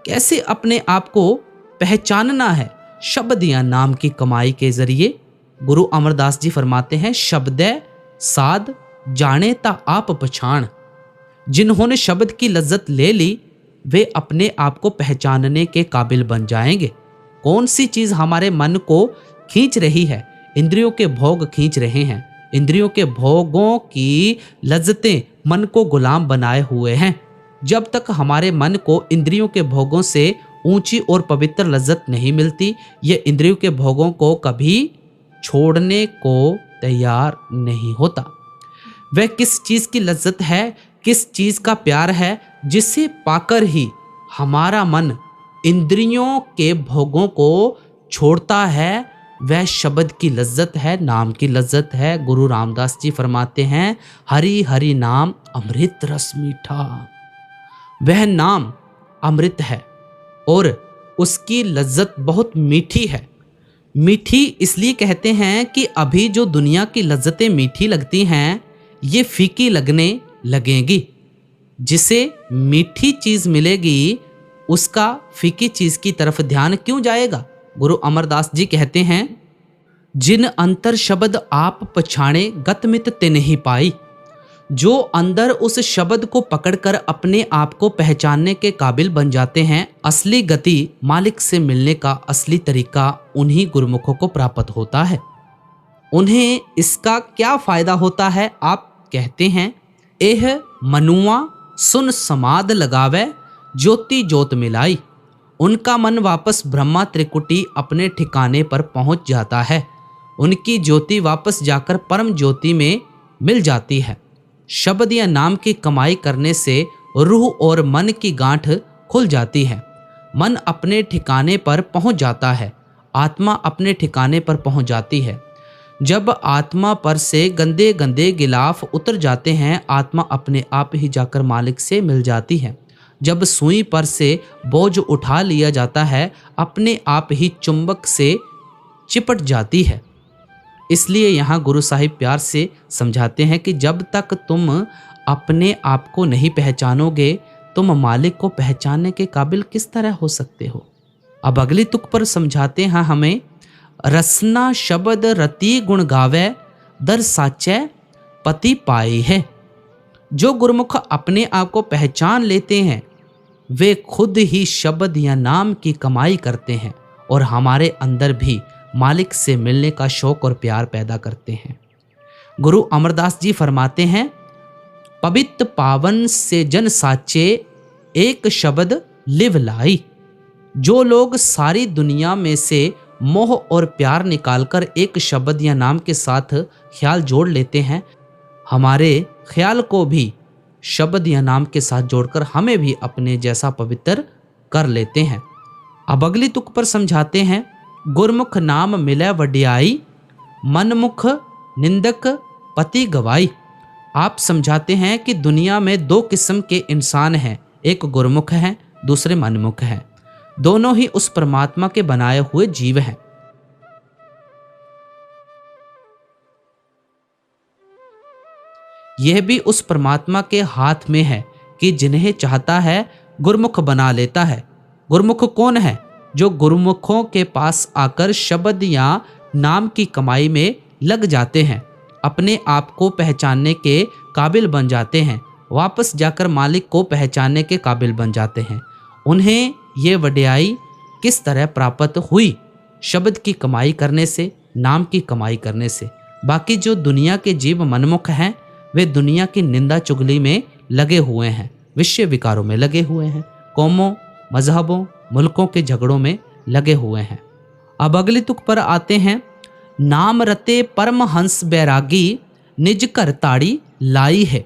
कैसे अपने आप को पहचानना है? शब्द या नाम की कमाई के जरिए। गुरु अमरदास जी फरमाते हैं, शब्दे साध जाने ता आप पछाण। जिन्होंने शब्द की लज्जत ले ली वे अपने आप को पहचानने के काबिल बन जाएंगे। कौन सी चीज हमारे मन को खींच रही है? इंद्रियों के भोग खींच रहे हैं। इंद्रियों के भोगों की लज्जतें मन को गुलाम बनाए हुए हैं। जब तक हमारे मन को इंद्रियों के भोगों से ऊंची और पवित्र लज्जत नहीं मिलती, ये इंद्रियों के भोगों को कभी छोड़ने को तैयार नहीं होता। वह किस चीज की लज्जत है, किस चीज का प्यार है, जिसे पाकर ही हमारा मन इंद्रियों के भोगों को छोड़ता है, वह शब्द की लज्जत है, नाम की लज्जत है। गुरु रामदास जी फरमाते हैं, हरि हरि नाम अमृत रस मीठा। वह नाम अमृत है और उसकी लज्जत बहुत मीठी है। मीठी इसलिए कहते हैं कि अभी जो दुनिया की लज्जतें मीठी लगती हैं, ये फीकी लगने लगेंगी। जिसे मीठी चीज मिलेगी उसका फीकी चीज की तरफ ध्यान क्यों जाएगा? गुरु अमरदास जी कहते हैं, जिन अंतर शब्द आप पछाणे गतमित तिन ही पाई। जो अंदर उस शब्द को पकड़कर अपने आप को पहचानने के काबिल बन जाते हैं, असली गति मालिक से मिलने का असली तरीका उन्हीं गुरुमुखों को प्राप्त होता है। उन्हें इसका क्या फायदा होता है? आप कहते हैं, एह मनुआ सुन समाद लगावे ज्योति जोत मिलाई। उनका मन वापस ब्रह्मा त्रिकुटी अपने ठिकाने पर पहुंच जाता है। उनकी ज्योति वापस जाकर परम ज्योति में मिल जाती है। शब्द या नाम की कमाई करने से रूह और मन की गांठ खुल जाती है। मन अपने ठिकाने पर पहुंच जाता है, आत्मा अपने ठिकाने पर पहुंच जाती है। जब आत्मा पर से गंदे गंदे गिलाफ उतर जाते हैं, आत्मा अपने आप ही जाकर मालिक से मिल जाती है। जब सुई पर से बोझ उठा लिया जाता है, अपने आप ही चुंबक से चिपट जाती है। इसलिए यहाँ गुरु साहिब प्यार से समझाते हैं कि जब तक तुम अपने आप को नहीं पहचानोगे, तुम मालिक को पहचानने के काबिल किस तरह हो सकते हो। अब अगली तुक पर समझाते हैं हमें, रसना शब्द रति गुण गावे दर साचे पति पाए है। जो गुरुमुख अपने आप को पहचान लेते हैं, वे खुद ही शब्द या नाम की कमाई करते हैं और हमारे अंदर भी मालिक से मिलने का शौक और प्यार पैदा करते हैं। गुरु अमरदास जी फरमाते हैं, पवित्र पावन से जन साचे एक शब्द लिव लाई। जो लोग सारी दुनिया में से मोह और प्यार निकालकर एक शब्द या नाम के साथ ख्याल जोड़ लेते हैं, हमारे ख्याल को भी शब्द या नाम के साथ जोड़कर हमें भी अपने जैसा पवित्र कर लेते हैं। अब अगली तुक पर समझाते हैं, गुरमुख नाम मिले वड्याई मनमुख निंदक पति गवाई। आप समझाते हैं कि दुनिया में दो किस्म के इंसान हैं, एक गुरमुख है, दूसरे मनमुख हैं। दोनों ही उस परमात्मा के बनाए हुए जीव हैं। यह भी उस परमात्मा के हाथ में है कि जिन्हें चाहता है गुरमुख बना लेता है। गुरमुख कौन है? जो गुरुमुखों के पास आकर शब्द या नाम की कमाई में लग जाते हैं, अपने आप को पहचानने के काबिल बन जाते हैं, वापस जाकर मालिक को पहचानने के काबिल बन जाते हैं। उन्हें ये वड्याई किस तरह प्राप्त हुई? शब्द की कमाई करने से, नाम की कमाई करने से। बाकी जो दुनिया के जीव मनमुख हैं, वे दुनिया की निंदा चुगली में लगे हुए हैं, विषय विकारों में लगे हुए हैं, कौमों, मजहबों, मुल्कों के झगड़ों में लगे हुए हैं। अब अगली तुक पर आते हैं, नाम रते परमहंस बैरागी निज घर ताड़ी लाई है।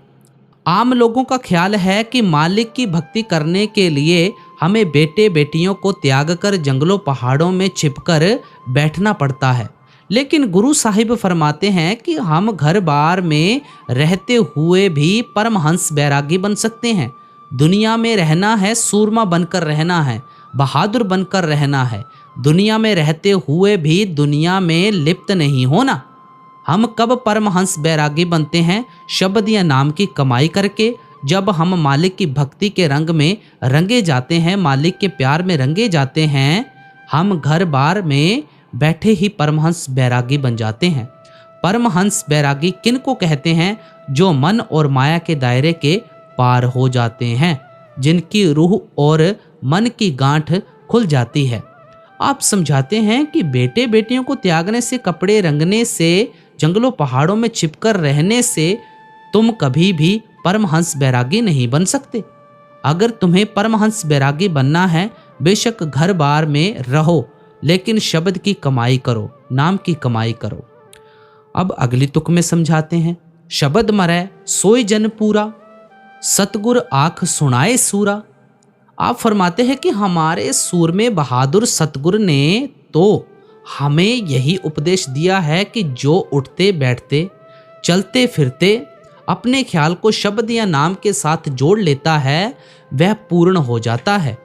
आम लोगों का ख्याल है कि मालिक की भक्ति करने के लिए हमें बेटे बेटियों को त्याग कर जंगलों पहाड़ों में छिपकर बैठना पड़ता है, लेकिन गुरु साहिब फरमाते हैं कि हम घर बार में रहते हुए भी परमहंस बैरागी बन सकते हैं। दुनिया में रहना है, सूरमा बनकर रहना है, बहादुर बनकर रहना है। दुनिया में रहते हुए भी दुनिया में लिप्त नहीं होना। हम कब परमहंस बैरागी बनते हैं? शब्द या नाम की कमाई करके। जब हम मालिक की भक्ति के रंग में रंगे जाते हैं, मालिक के प्यार में रंगे जाते हैं, हम घर बार में बैठे ही परमहंस बैरागी बन जाते हैं। परमहंस बैरागी किन को कहते हैं? जो मन और माया के दायरे के पार हो जाते हैं, जिनकी रूह और मन की गांठ खुल जाती है। आप समझाते हैं कि बेटे बेटियों को त्यागने से, कपड़े रंगने से, जंगलों पहाड़ों में छिपकर रहने से तुम कभी भी परमहंस बैरागी नहीं बन सकते। अगर तुम्हें परमहंस बैरागी बनना है, बेशक घर बार में रहो, लेकिन शब्द की कमाई करो, नाम की कमाई करो। अब अगली तुक में समझाते हैं। शब्द मरै सोई जन पूरा, सतगुर आँख सुनाए सूरा। आप फरमाते हैं कि हमारे सूर में बहादुर सतगुर ने तो हमें यही उपदेश दिया है कि जो उठते बैठते चलते फिरते अपने ख्याल को शब्द या नाम के साथ जोड़ लेता है, वह पूर्ण हो जाता है,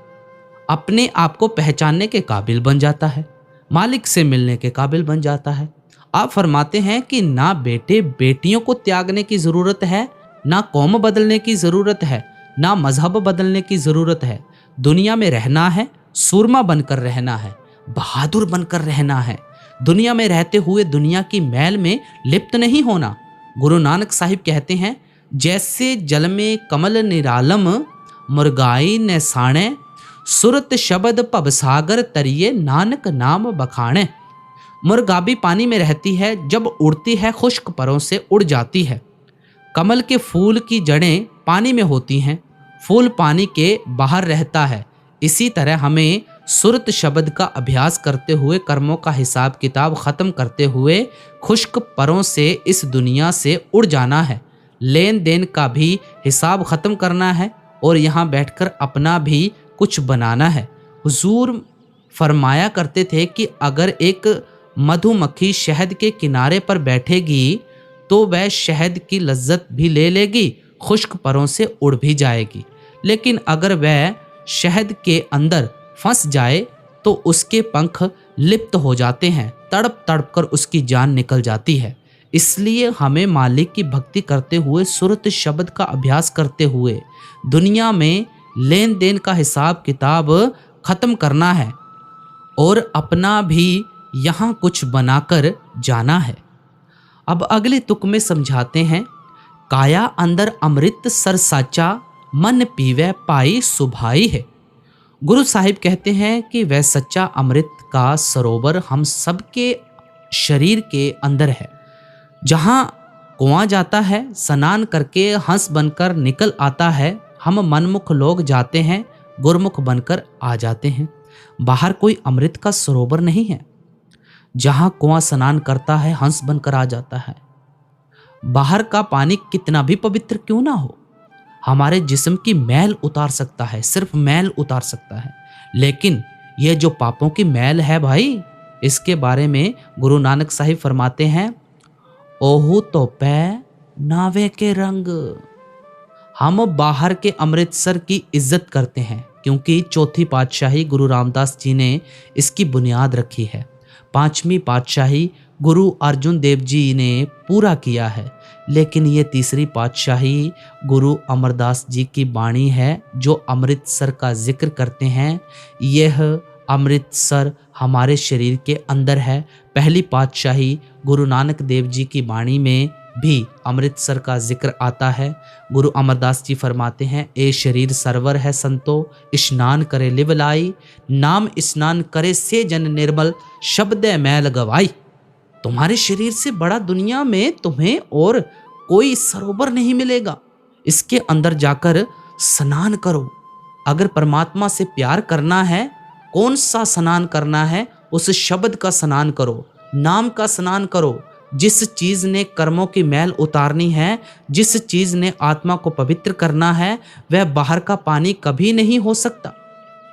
अपने आप को पहचानने के काबिल बन जाता है, मालिक से मिलने के काबिल बन जाता है। आप फरमाते हैं कि ना बेटे बेटियों को त्यागने की ज़रूरत है, ना कौम बदलने की ज़रूरत है, ना मजहब बदलने की ज़रूरत है। दुनिया में रहना है, सूरमा बनकर रहना है, बहादुर बनकर रहना है। दुनिया में रहते हुए दुनिया की मैल में लिप्त नहीं होना। गुरु नानक साहिब कहते हैं, जैसे जल में कमल निरालम मुर्गाई न साणे, सुरत शब्द भवसागर तरिए नानक नाम बखाणे। मुर्गाबी पानी में रहती है, जब उड़ती है खुश्क परों से उड़ जाती है। कमल के फूल की जड़ें पानी में होती हैं, फूल पानी के बाहर रहता है। इसी तरह हमें सुरत शब्द का अभ्यास करते हुए, कर्मों का हिसाब किताब ख़त्म करते हुए खुश्क परों से इस दुनिया से उड़ जाना है। लेन देन का भी हिसाब ख़त्म करना है और यहाँ बैठकर अपना भी कुछ बनाना है। हुजूर फरमाया करते थे कि अगर एक मधुमक्खी शहद के किनारे पर बैठेगी तो वह शहद की लज्जत भी ले लेगी, खुश्क परों से उड़ भी जाएगी। लेकिन अगर वह शहद के अंदर फंस जाए तो उसके पंख लिप्त हो जाते हैं, तड़प तड़प कर उसकी जान निकल जाती है। इसलिए हमें मालिक की भक्ति करते हुए, सुरत शब्द का अभ्यास करते हुए दुनिया में लेन देन का हिसाब किताब खत्म करना है और अपना भी यहाँ कुछ बनाकर जाना है। अब अगले तुक में समझाते हैं, काया अंदर अमृत सर साचा, मन पीवे पाई सुभाई है। गुरु साहिब कहते हैं कि वह सच्चा अमृत का सरोवर हम सबके शरीर के अंदर है। जहाँ कुआं जाता है, स्नान करके हंस बनकर निकल आता है, हम मनमुख लोग जाते हैं, गुरमुख बनकर आ जाते हैं। बाहर कोई अमृत का सरोवर नहीं है। जहाँ कुआं स्नान करता है, हंस बनकर आ जाता है। बाहर का पानी कितना भी पवित्र क्यों ना हो, हमारे जिस्म की मैल उतार सकता है, सिर्फ मैल उतार सकता है। लेकिन ये जो पापों की मैल है भाई, इसके बारे में गुरु नानक साहिब फरमाते हैं, ओहू तो पै नावे के रंग। हम बाहर के अमृतसर की इज्जत करते हैं क्योंकि चौथी पातशाही गुरु रामदास जी ने इसकी बुनियाद रखी है। पांचवी पातशाही गुरु अर्जुन देव जी ने पूरा किया है। लेकिन ये तीसरी पातशाही गुरु अमरदास जी की बाणी है जो अमृतसर का जिक्र करते हैं। यह अमृतसर हमारे शरीर के अंदर है। पहली पातशाही गुरु नानक देव जी की बाणी में भी अमृतसर का जिक्र आता है। गुरु अमरदास जी फरमाते हैं, ए शरीर सरवर है संतो, स्नान करे लिवलाई, नाम स्नान करे से जन निर्मल, शब्द मैल गवाई। तुम्हारे शरीर से बड़ा दुनिया में तुम्हें और कोई सरोवर नहीं मिलेगा। इसके अंदर जाकर स्नान करो। अगर परमात्मा से प्यार करना है, कौन सा स्नान करना है? उस शब्द का स्नान करो। नाम का स्नान करो। जिस चीज ने कर्मों की मैल उतारनी है, जिस चीज ने आत्मा को पवित्र करना है, वह बाहर का पानी कभी नहीं हो सकता।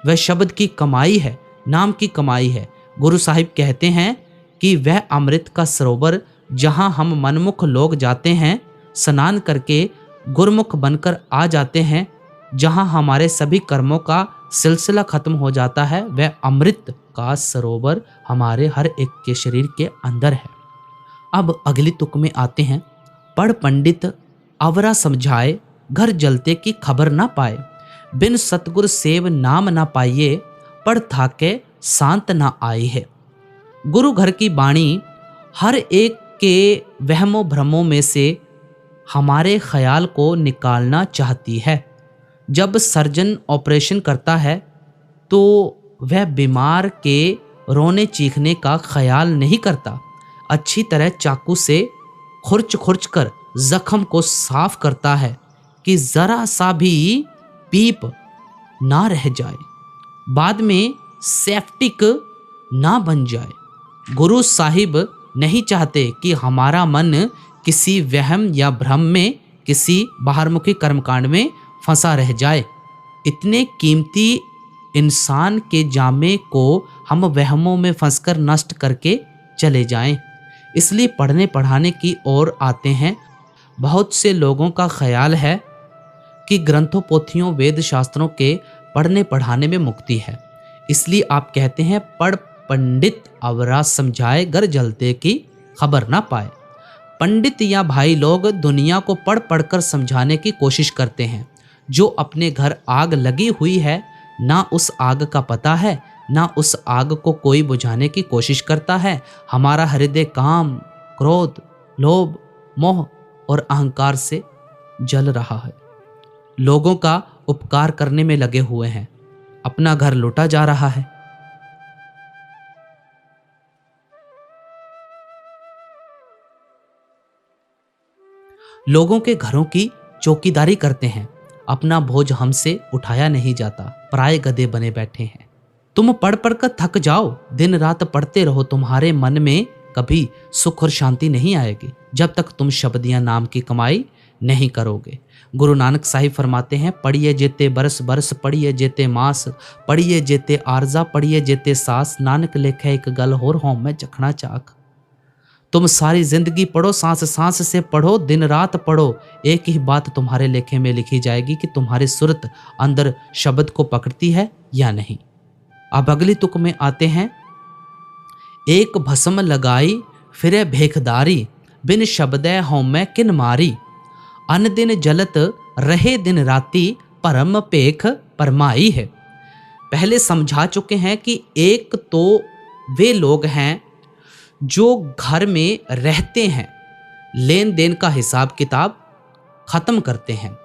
वह शब्द की कमाई है, नाम की कमाई है। गुरु साहिब कहते हैं कि वह अमृत का सरोवर जहां हम मनमुख लोग जाते हैं, स्नान करके गुरमुख बनकर आ जाते हैं, जहां हमारे सभी कर्मों का सिलसिला खत्म हो जाता है, वह अमृत का सरोवर हमारे हर एक के शरीर के अंदर है। अब अगली तुक में आते हैं। पढ़ पंडित अवरा समझाए, घर जलते की खबर ना पाए। बिन सतगुर सेव नाम ना पाइए, पढ़ थाके शांत ना आई है। गुरु घर की बाणी हर एक के वहमों भ्रमों में से हमारे ख्याल को निकालना चाहती है। जब सर्जन ऑपरेशन करता है तो वह बीमार के रोने चीखने का ख्याल नहीं करता, अच्छी तरह चाकू से खुरच खुरच कर जख्म को साफ करता है कि जरा सा भी पीप ना रह जाए, बाद में सेप्टिक ना बन जाए। गुरु साहिब नहीं चाहते कि हमारा मन किसी वहम या भ्रम में, किसी बाहरमुखी कर्मकांड में फंसा रह जाए। इतने कीमती इंसान के जामे को हम वहमों में फंसकर नष्ट करके चले जाएं। इसलिए पढ़ने पढ़ाने की ओर आते हैं। बहुत से लोगों का ख्याल है कि ग्रंथों, पोथियों, वेद शास्त्रों के पढ़ने पढ़ाने में मुक्ति है। इसलिए आप कहते हैं पढ़ पंडित अवरा समझाए, घर जलते की खबर ना पाए। पंडित या भाई लोग दुनिया को पढ़ पढ़कर समझाने की कोशिश करते हैं। जो अपने घर आग लगी हुई है, ना उस आग का पता है, ना उस आग को कोई बुझाने की कोशिश करता है। हमारा हृदय काम, क्रोध, लोभ, मोह और अहंकार से जल रहा है। लोगों का उपकार करने में लगे हुए हैं, अपना घर लूटा जा रहा है। लोगों के घरों की चौकीदारी करते हैं, अपना बोझ हमसे उठाया नहीं जाता, पराये गधे बने बैठे हैं। तुम पढ़ पढ़ कर थक जाओ, दिन रात पढ़ते रहो, तुम्हारे मन में कभी सुख और शांति नहीं आएगी जब तक तुम शब्द या नाम की कमाई नहीं करोगे। गुरु नानक साहिब फरमाते हैं, पढ़िए जेते बरस बरस, पढ़िए जेते मास, पढ़िए जेते आरजा, पढ़िए जेते सास, नानक लेखे एक गल होर हों मैं चखना चाक। तुम सारी जिंदगी पढ़ो, सांस सांस से पढ़ो, दिन रात पढ़ो, एक ही बात तुम्हारे लेखे में लिखी जाएगी कि तुम्हारी सुरत अंदर शब्द को पकड़ती है या नहीं। अब अगली तुक में आते हैं। एक भस्म लगाई फिरे भेखदारी, बिन शब्दे हों मैं किन मारी। अन दिन जलत रहे दिन राती, परम पेख परमाई है। पहले समझा चुके हैं कि एक तो वे लोग हैं जो घर में रहते हैं, लेन देन का हिसाब किताब खत्म करते हैं,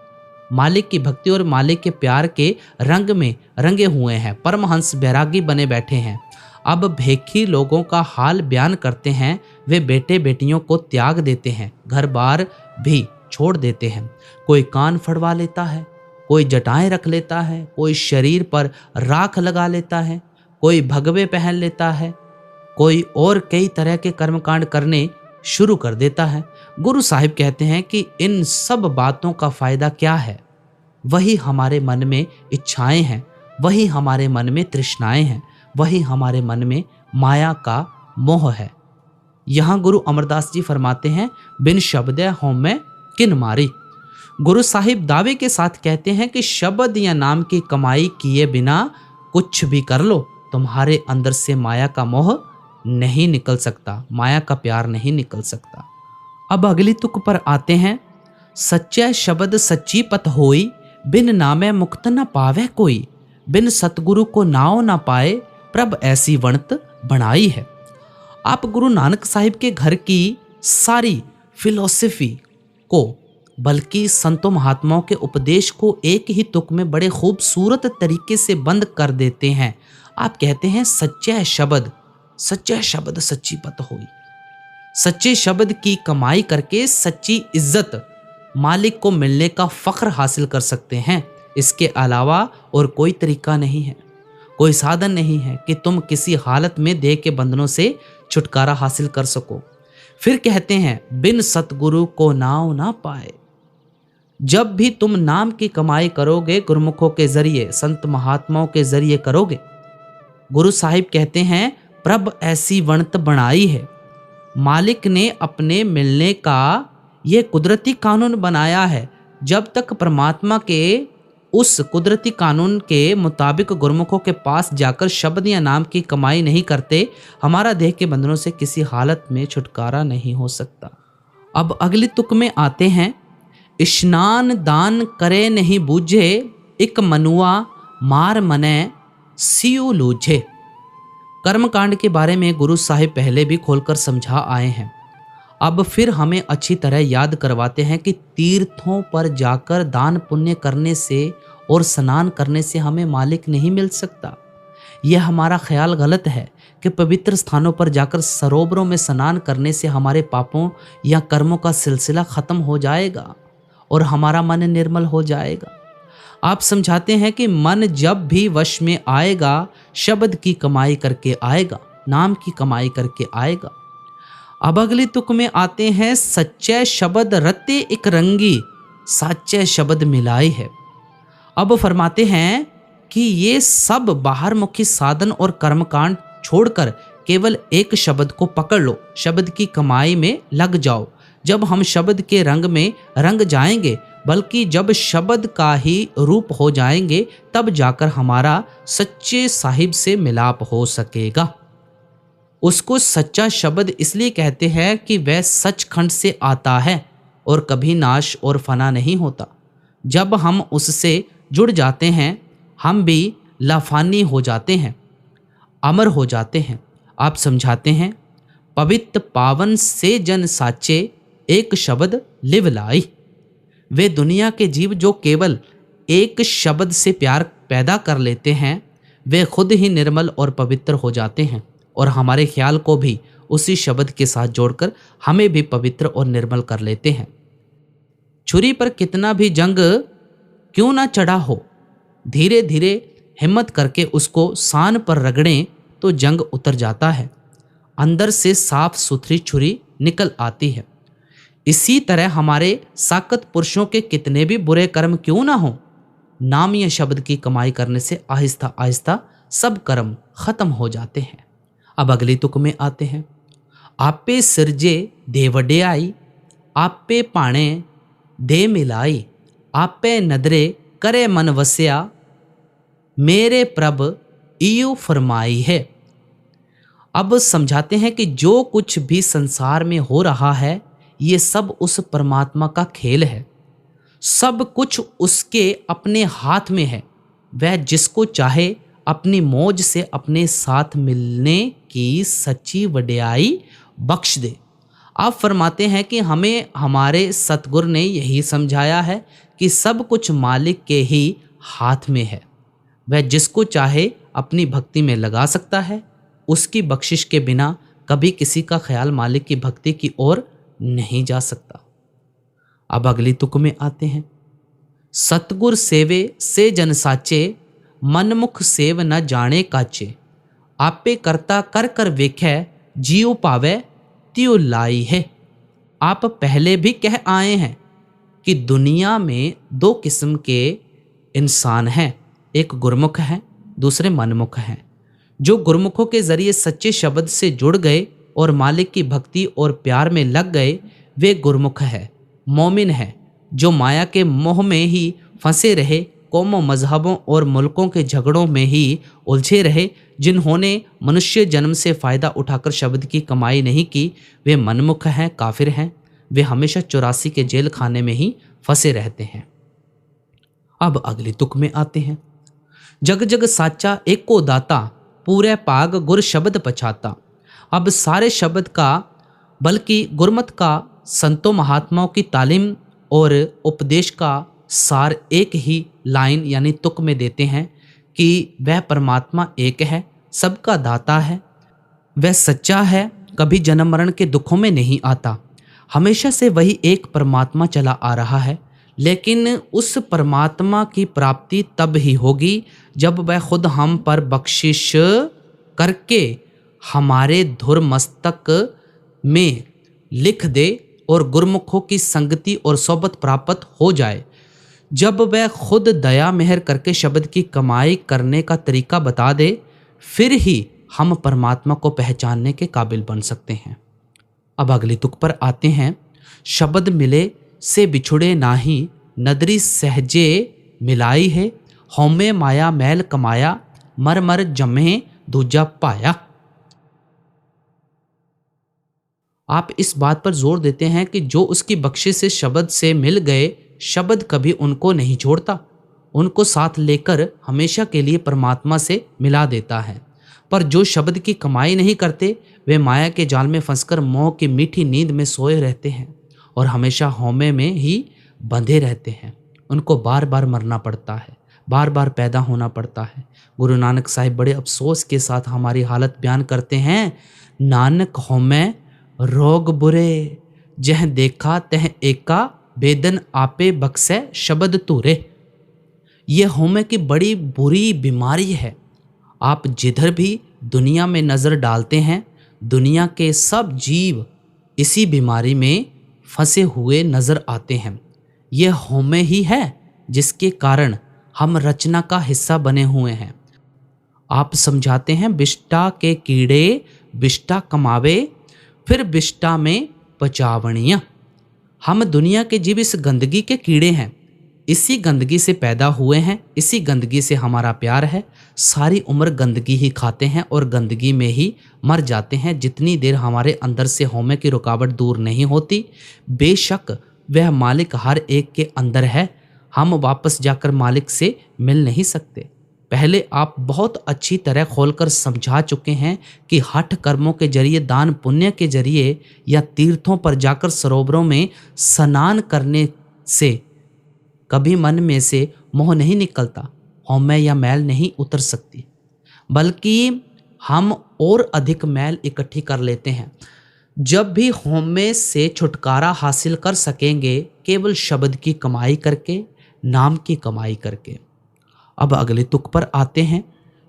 मालिक की भक्ति और मालिक के प्यार के रंग में रंगे हुए हैं, परमहंस बैरागी बने बैठे हैं। अब भेखी लोगों का हाल बयान करते हैं। वे बेटे बेटियों को त्याग देते हैं, घर बार भी छोड़ देते हैं। कोई कान फड़वा लेता है, कोई जटाएं रख लेता है, कोई शरीर पर राख लगा लेता है, कोई भगवे पहन लेता है, कोई और कई तरह के कर्मकांड करने शुरू कर देता है। गुरु साहिब कहते हैं कि इन सब बातों का फायदा क्या है? वही हमारे मन में इच्छाएं हैं, वही हमारे मन में तृष्णाएं हैं, वही हमारे मन में माया का मोह है। यहाँ गुरु अमरदास जी फरमाते हैं, बिन शब्दे हों मैं किन मारी। गुरु साहिब दावे के साथ कहते हैं कि शब्द या नाम की कमाई किए बिना कुछ भी कर लो, तुम्हारे अंदर से माया का मोह नहीं निकल सकता, माया का प्यार नहीं निकल सकता। अब अगली तुक पर आते हैं। सच्चा शब्द सच्ची पत होई, बिन नामे मुक्त न पावे कोई। बिन सतगुरु को नाव ना पाए, प्रभ ऐसी वणत बनाई है। आप गुरु नानक साहिब के घर की सारी फिलॉसफी को, बल्कि संतों महात्माओं के उपदेश को एक ही तुक में बड़े खूबसूरत तरीके से बंद कर देते हैं। आप कहते हैं सच्चा शब्द सच्ची पत होई। सच्चे शब्द की कमाई करके सच्ची इज्जत मालिक को मिलने का फख्र हासिल कर सकते हैं। इसके अलावा और कोई तरीका नहीं है, कोई साधन नहीं है कि तुम किसी हालत में देह के बंधनों से छुटकारा हासिल कर सको। फिर कहते हैं बिन सतगुरु को नाव ना पाए। जब भी तुम नाम की कमाई करोगे, गुरुमुखों के जरिए, संत महात्माओं के जरिए करोगे। गुरु साहिब कहते हैं प्रभ ऐसी वणत बनाई है, मालिक ने अपने मिलने का ये कुदरती कानून बनाया है। जब तक परमात्मा के उस कुदरती कानून के मुताबिक गुरुमुखों के पास जाकर शब्द या नाम की कमाई नहीं करते, हमारा देह के बंधनों से किसी हालत में छुटकारा नहीं हो सकता। अब अगली तुक में आते हैं। स्नान दान करे नहीं बूझे, एक मनुआ मार मने सियो लूझे। कर्मकांड के बारे में गुरु साहिब पहले भी खोलकर समझा आए हैं। अब फिर हमें अच्छी तरह याद करवाते हैं कि तीर्थों पर जाकर दान पुण्य करने से और स्नान करने से हमें मालिक नहीं मिल सकता। यह हमारा ख्याल गलत है कि पवित्र स्थानों पर जाकर सरोवरों में स्नान करने से हमारे पापों या कर्मों का सिलसिला खत्म हो जाएगा और हमारा मन निर्मल हो जाएगा। आप समझाते हैं कि मन जब भी वश में आएगा, शब्द की कमाई करके आएगा, नाम की कमाई करके आएगा। अब अगली तुक में आते हैं। सच्चे शब्द रते एक रंगी, साचे शब्द मिलाई है। अब फरमाते हैं कि ये सब बाहरमुखी साधन और कर्मकांड छोड़कर केवल एक शब्द को पकड़ लो, शब्द की कमाई में लग जाओ। जब हम शब्द के रंग में रंग जाएंगे, बल्कि जब शब्द का ही रूप हो जाएंगे, तब जाकर हमारा सच्चे साहिब से मिलाप हो सकेगा। उसको सच्चा शब्द इसलिए कहते हैं कि वह सचखंड से आता है और कभी नाश और फना नहीं होता। जब हम उससे जुड़ जाते हैं, हम भी लाफानी हो जाते हैं, अमर हो जाते हैं। आप समझाते हैं पवित्र पावन से जन साचे, एक शब्द लिव लाई। वे दुनिया के जीव जो केवल एक शब्द से प्यार पैदा कर लेते हैं, वे खुद ही निर्मल और पवित्र हो जाते हैं और हमारे ख्याल को भी उसी शब्द के साथ जोड़कर हमें भी पवित्र और निर्मल कर लेते हैं। छुरी पर कितना भी जंग क्यों ना चढ़ा हो, धीरे धीरे हिम्मत करके उसको सान पर रगड़ें तो जंग उतर जाता है, अंदर से साफ सुथरी छुरी निकल आती है। इसी तरह हमारे साकत पुरुषों के कितने भी बुरे कर्म क्यों ना हो, नाम या शब्द की कमाई करने से आहिस्ता आहिस्ता सब कर्म खत्म हो जाते हैं। अब अगली तुक में आते हैं। आपे सिरजे दे वड्याई, आपे पाणे दे मिलाई, आपे नदरे करे मन वस्या, मेरे प्रभ इयो फरमाई है। अब समझाते हैं कि जो कुछ भी संसार में हो रहा है, ये सब उस परमात्मा का खेल है। सब कुछ उसके अपने हाथ में है। वह जिसको चाहे अपनी मौज से अपने साथ मिलने की सच्ची वड्याई बख्श दे। आप फरमाते हैं कि हमें हमारे सतगुरु ने यही समझाया है कि सब कुछ मालिक के ही हाथ में है। वह जिसको चाहे अपनी भक्ति में लगा सकता है। उसकी बख्शिश के बिना कभी किसी का ख्याल मालिक की भक्ति की ओर नहीं जा सकता। अब अगली तुक में आते हैं। सतगुर सेवे से जन साचे, मनमुख सेव न जाने काचे, आपे करता कर कर वेखै, जियो पावे त्यो लाई है। आप पहले भी कह आए हैं कि दुनिया में दो किस्म के इंसान हैं, एक गुरमुख है, दूसरे मनमुख हैं। जो गुरमुखों के जरिए सच्चे शब्द से जुड़ गए और मालिक की भक्ति और प्यार में लग गए, वे गुरमुख है, मोमिन है। जो माया के मोह में ही फंसे रहे, कौमों मजहबों और मुल्कों के झगड़ों में ही उलझे रहे, जिन्होंने मनुष्य जन्म से फ़ायदा उठाकर शब्द की कमाई नहीं की, वे मनमुख हैं, काफिर हैं। वे हमेशा 84 के जेल खाने में ही फंसे रहते हैं। अब अगली तुक में आते हैं। जग जग साचा एको दाता, पूरे पाग गुर शब्द पछाता। अब सारे शब्द का बल्कि गुरमत का, संतों महात्माओं की तालीम और उपदेश का सार एक ही लाइन यानी तुक में देते हैं कि वह परमात्मा एक है, सबका दाता है, वह सच्चा है, कभी जन्म मरण के दुखों में नहीं आता। हमेशा से वही एक परमात्मा चला आ रहा है, लेकिन उस परमात्मा की प्राप्ति तब ही होगी जब वह खुद हम पर बख्शिश करके हमारे धुर मस्तक में लिख दे और गुरमुखों की संगति और सोबत प्राप्त हो जाए। जब वह खुद दया मेहर करके शब्द की कमाई करने का तरीका बता दे, फिर ही हम परमात्मा को पहचानने के काबिल बन सकते हैं। अब अगली तुक पर आते हैं। शब्द मिले से बिछुड़े नाही, नदरी सहजे मिलाई है। हौमे माया मैल कमाया, मर मर जमे दूजा पाया। आप इस बात पर जोर देते हैं कि जो उसकी बख्शिश से शब्द से मिल गए, शब्द कभी उनको नहीं छोड़ता, उनको साथ लेकर हमेशा के लिए परमात्मा से मिला देता है। पर जो शब्द की कमाई नहीं करते, वे माया के जाल में फंसकर मोह की मीठी नींद में सोए रहते हैं और हमेशा हौमे में ही बंधे रहते हैं। उनको बार बार मरना पड़ता है, बार बार पैदा होना पड़ता है। गुरु नानक साहिब बड़े अफसोस के साथ हमारी हालत बयान करते हैं। नानक हौमे रोग बुरे, जह देखा तह एका, बेदन आपे बक्से शब्द तूरे। ये हौमे की बड़ी बुरी बीमारी है। आप जिधर भी दुनिया में नज़र डालते हैं, दुनिया के सब जीव इसी बीमारी में फंसे हुए नज़र आते हैं। यह हौमे ही है जिसके कारण हम रचना का हिस्सा बने हुए हैं। आप समझाते हैं, बिष्टा के कीड़े बिष्टा कमावे, फिर बिष्टा में पचावणियाँ। हम दुनिया के जीव इस गंदगी के कीड़े हैं, इसी गंदगी से पैदा हुए हैं, इसी गंदगी से हमारा प्यार है। सारी उम्र गंदगी ही खाते हैं और गंदगी में ही मर जाते हैं। जितनी देर हमारे अंदर से हौमे की रुकावट दूर नहीं होती, बेशक वह मालिक हर एक के अंदर है, हम वापस जाकर मालिक से मिल नहीं सकते। पहले आप बहुत अच्छी तरह खोलकर समझा चुके हैं कि हठ कर्मों के जरिए, दान पुण्य के जरिए या तीर्थों पर जाकर सरोवरों में स्नान करने से कभी मन में से मोह नहीं निकलता, हौमे या मैल नहीं उतर सकती, बल्कि हम और अधिक मैल इकट्ठी कर लेते हैं। जब भी हौमे से छुटकारा हासिल कर सकेंगे, केवल शब्द की कमाई करके, नाम की कमाई करके। अब अगले तुक पर आते हैं।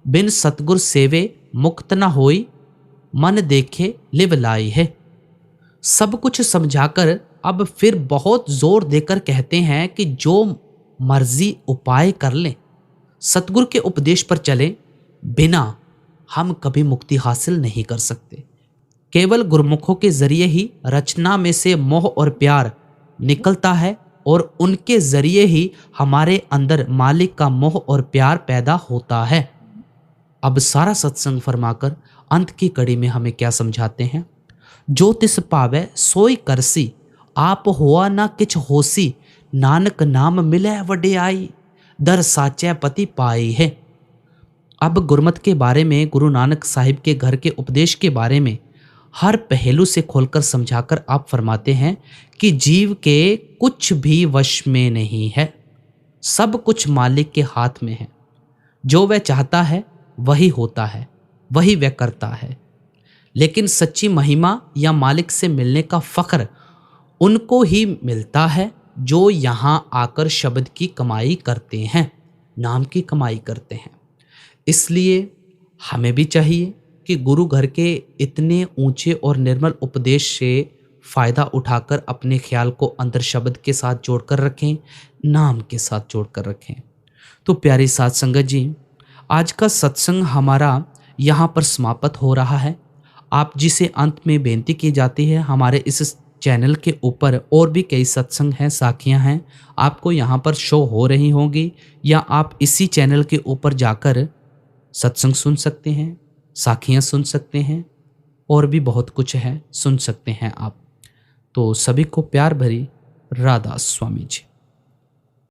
बिन सतगुर सेवे मुक्त न होई, मन देखे लिव लाई है। सब कुछ समझाकर अब फिर बहुत जोर देकर कहते हैं कि जो मर्जी उपाय कर लें, सतगुरु के उपदेश पर चलें, बिना हम कभी मुक्ति हासिल नहीं कर सकते। केवल गुरमुखों के जरिए ही रचना में से मोह और प्यार निकलता है और उनके जरिए ही हमारे अंदर मालिक का मोह और प्यार पैदा होता है। अब सारा सत्संग फरमाकर अंत की कड़ी में हमें क्या समझाते हैं। जो तिस पावे सोई करसी, आप हुआ ना किछ होसी, नानक नाम मिले वडियाई, दर साचे पति पाई है। अब गुरमत के बारे में, गुरु नानक साहिब के घर के उपदेश के बारे में हर पहलू से खोलकर समझाकर आप फरमाते हैं कि जीव के कुछ भी वश में नहीं है, सब कुछ मालिक के हाथ में है। जो वह चाहता है वही होता है, वही वह करता है। लेकिन सच्ची महिमा या मालिक से मिलने का फख्र उनको ही मिलता है जो यहाँ आकर शब्द की कमाई करते हैं, नाम की कमाई करते हैं। इसलिए हमें भी चाहिए कि गुरु घर के इतने ऊंचे और निर्मल उपदेश से फ़ायदा उठाकर अपने ख्याल को अंदर शब्द के साथ जोड़कर रखें, नाम के साथ जोड़कर रखें। तो प्यारी साथ संगत जी, आज का सत्संग हमारा यहाँ पर समाप्त हो रहा है। आप जिसे अंत में बेनती की जाती है, हमारे इस चैनल के ऊपर और भी कई सत्संग हैं, साखियाँ हैं, आपको यहाँ पर शो हो रही होंगी, या आप इसी चैनल के ऊपर जाकर सत्संग सुन सकते हैं, साखियाँ सुन सकते हैं, और भी बहुत कुछ है, सुन सकते हैं आप। तो सभी को प्यार भरी राधा स्वामी जी।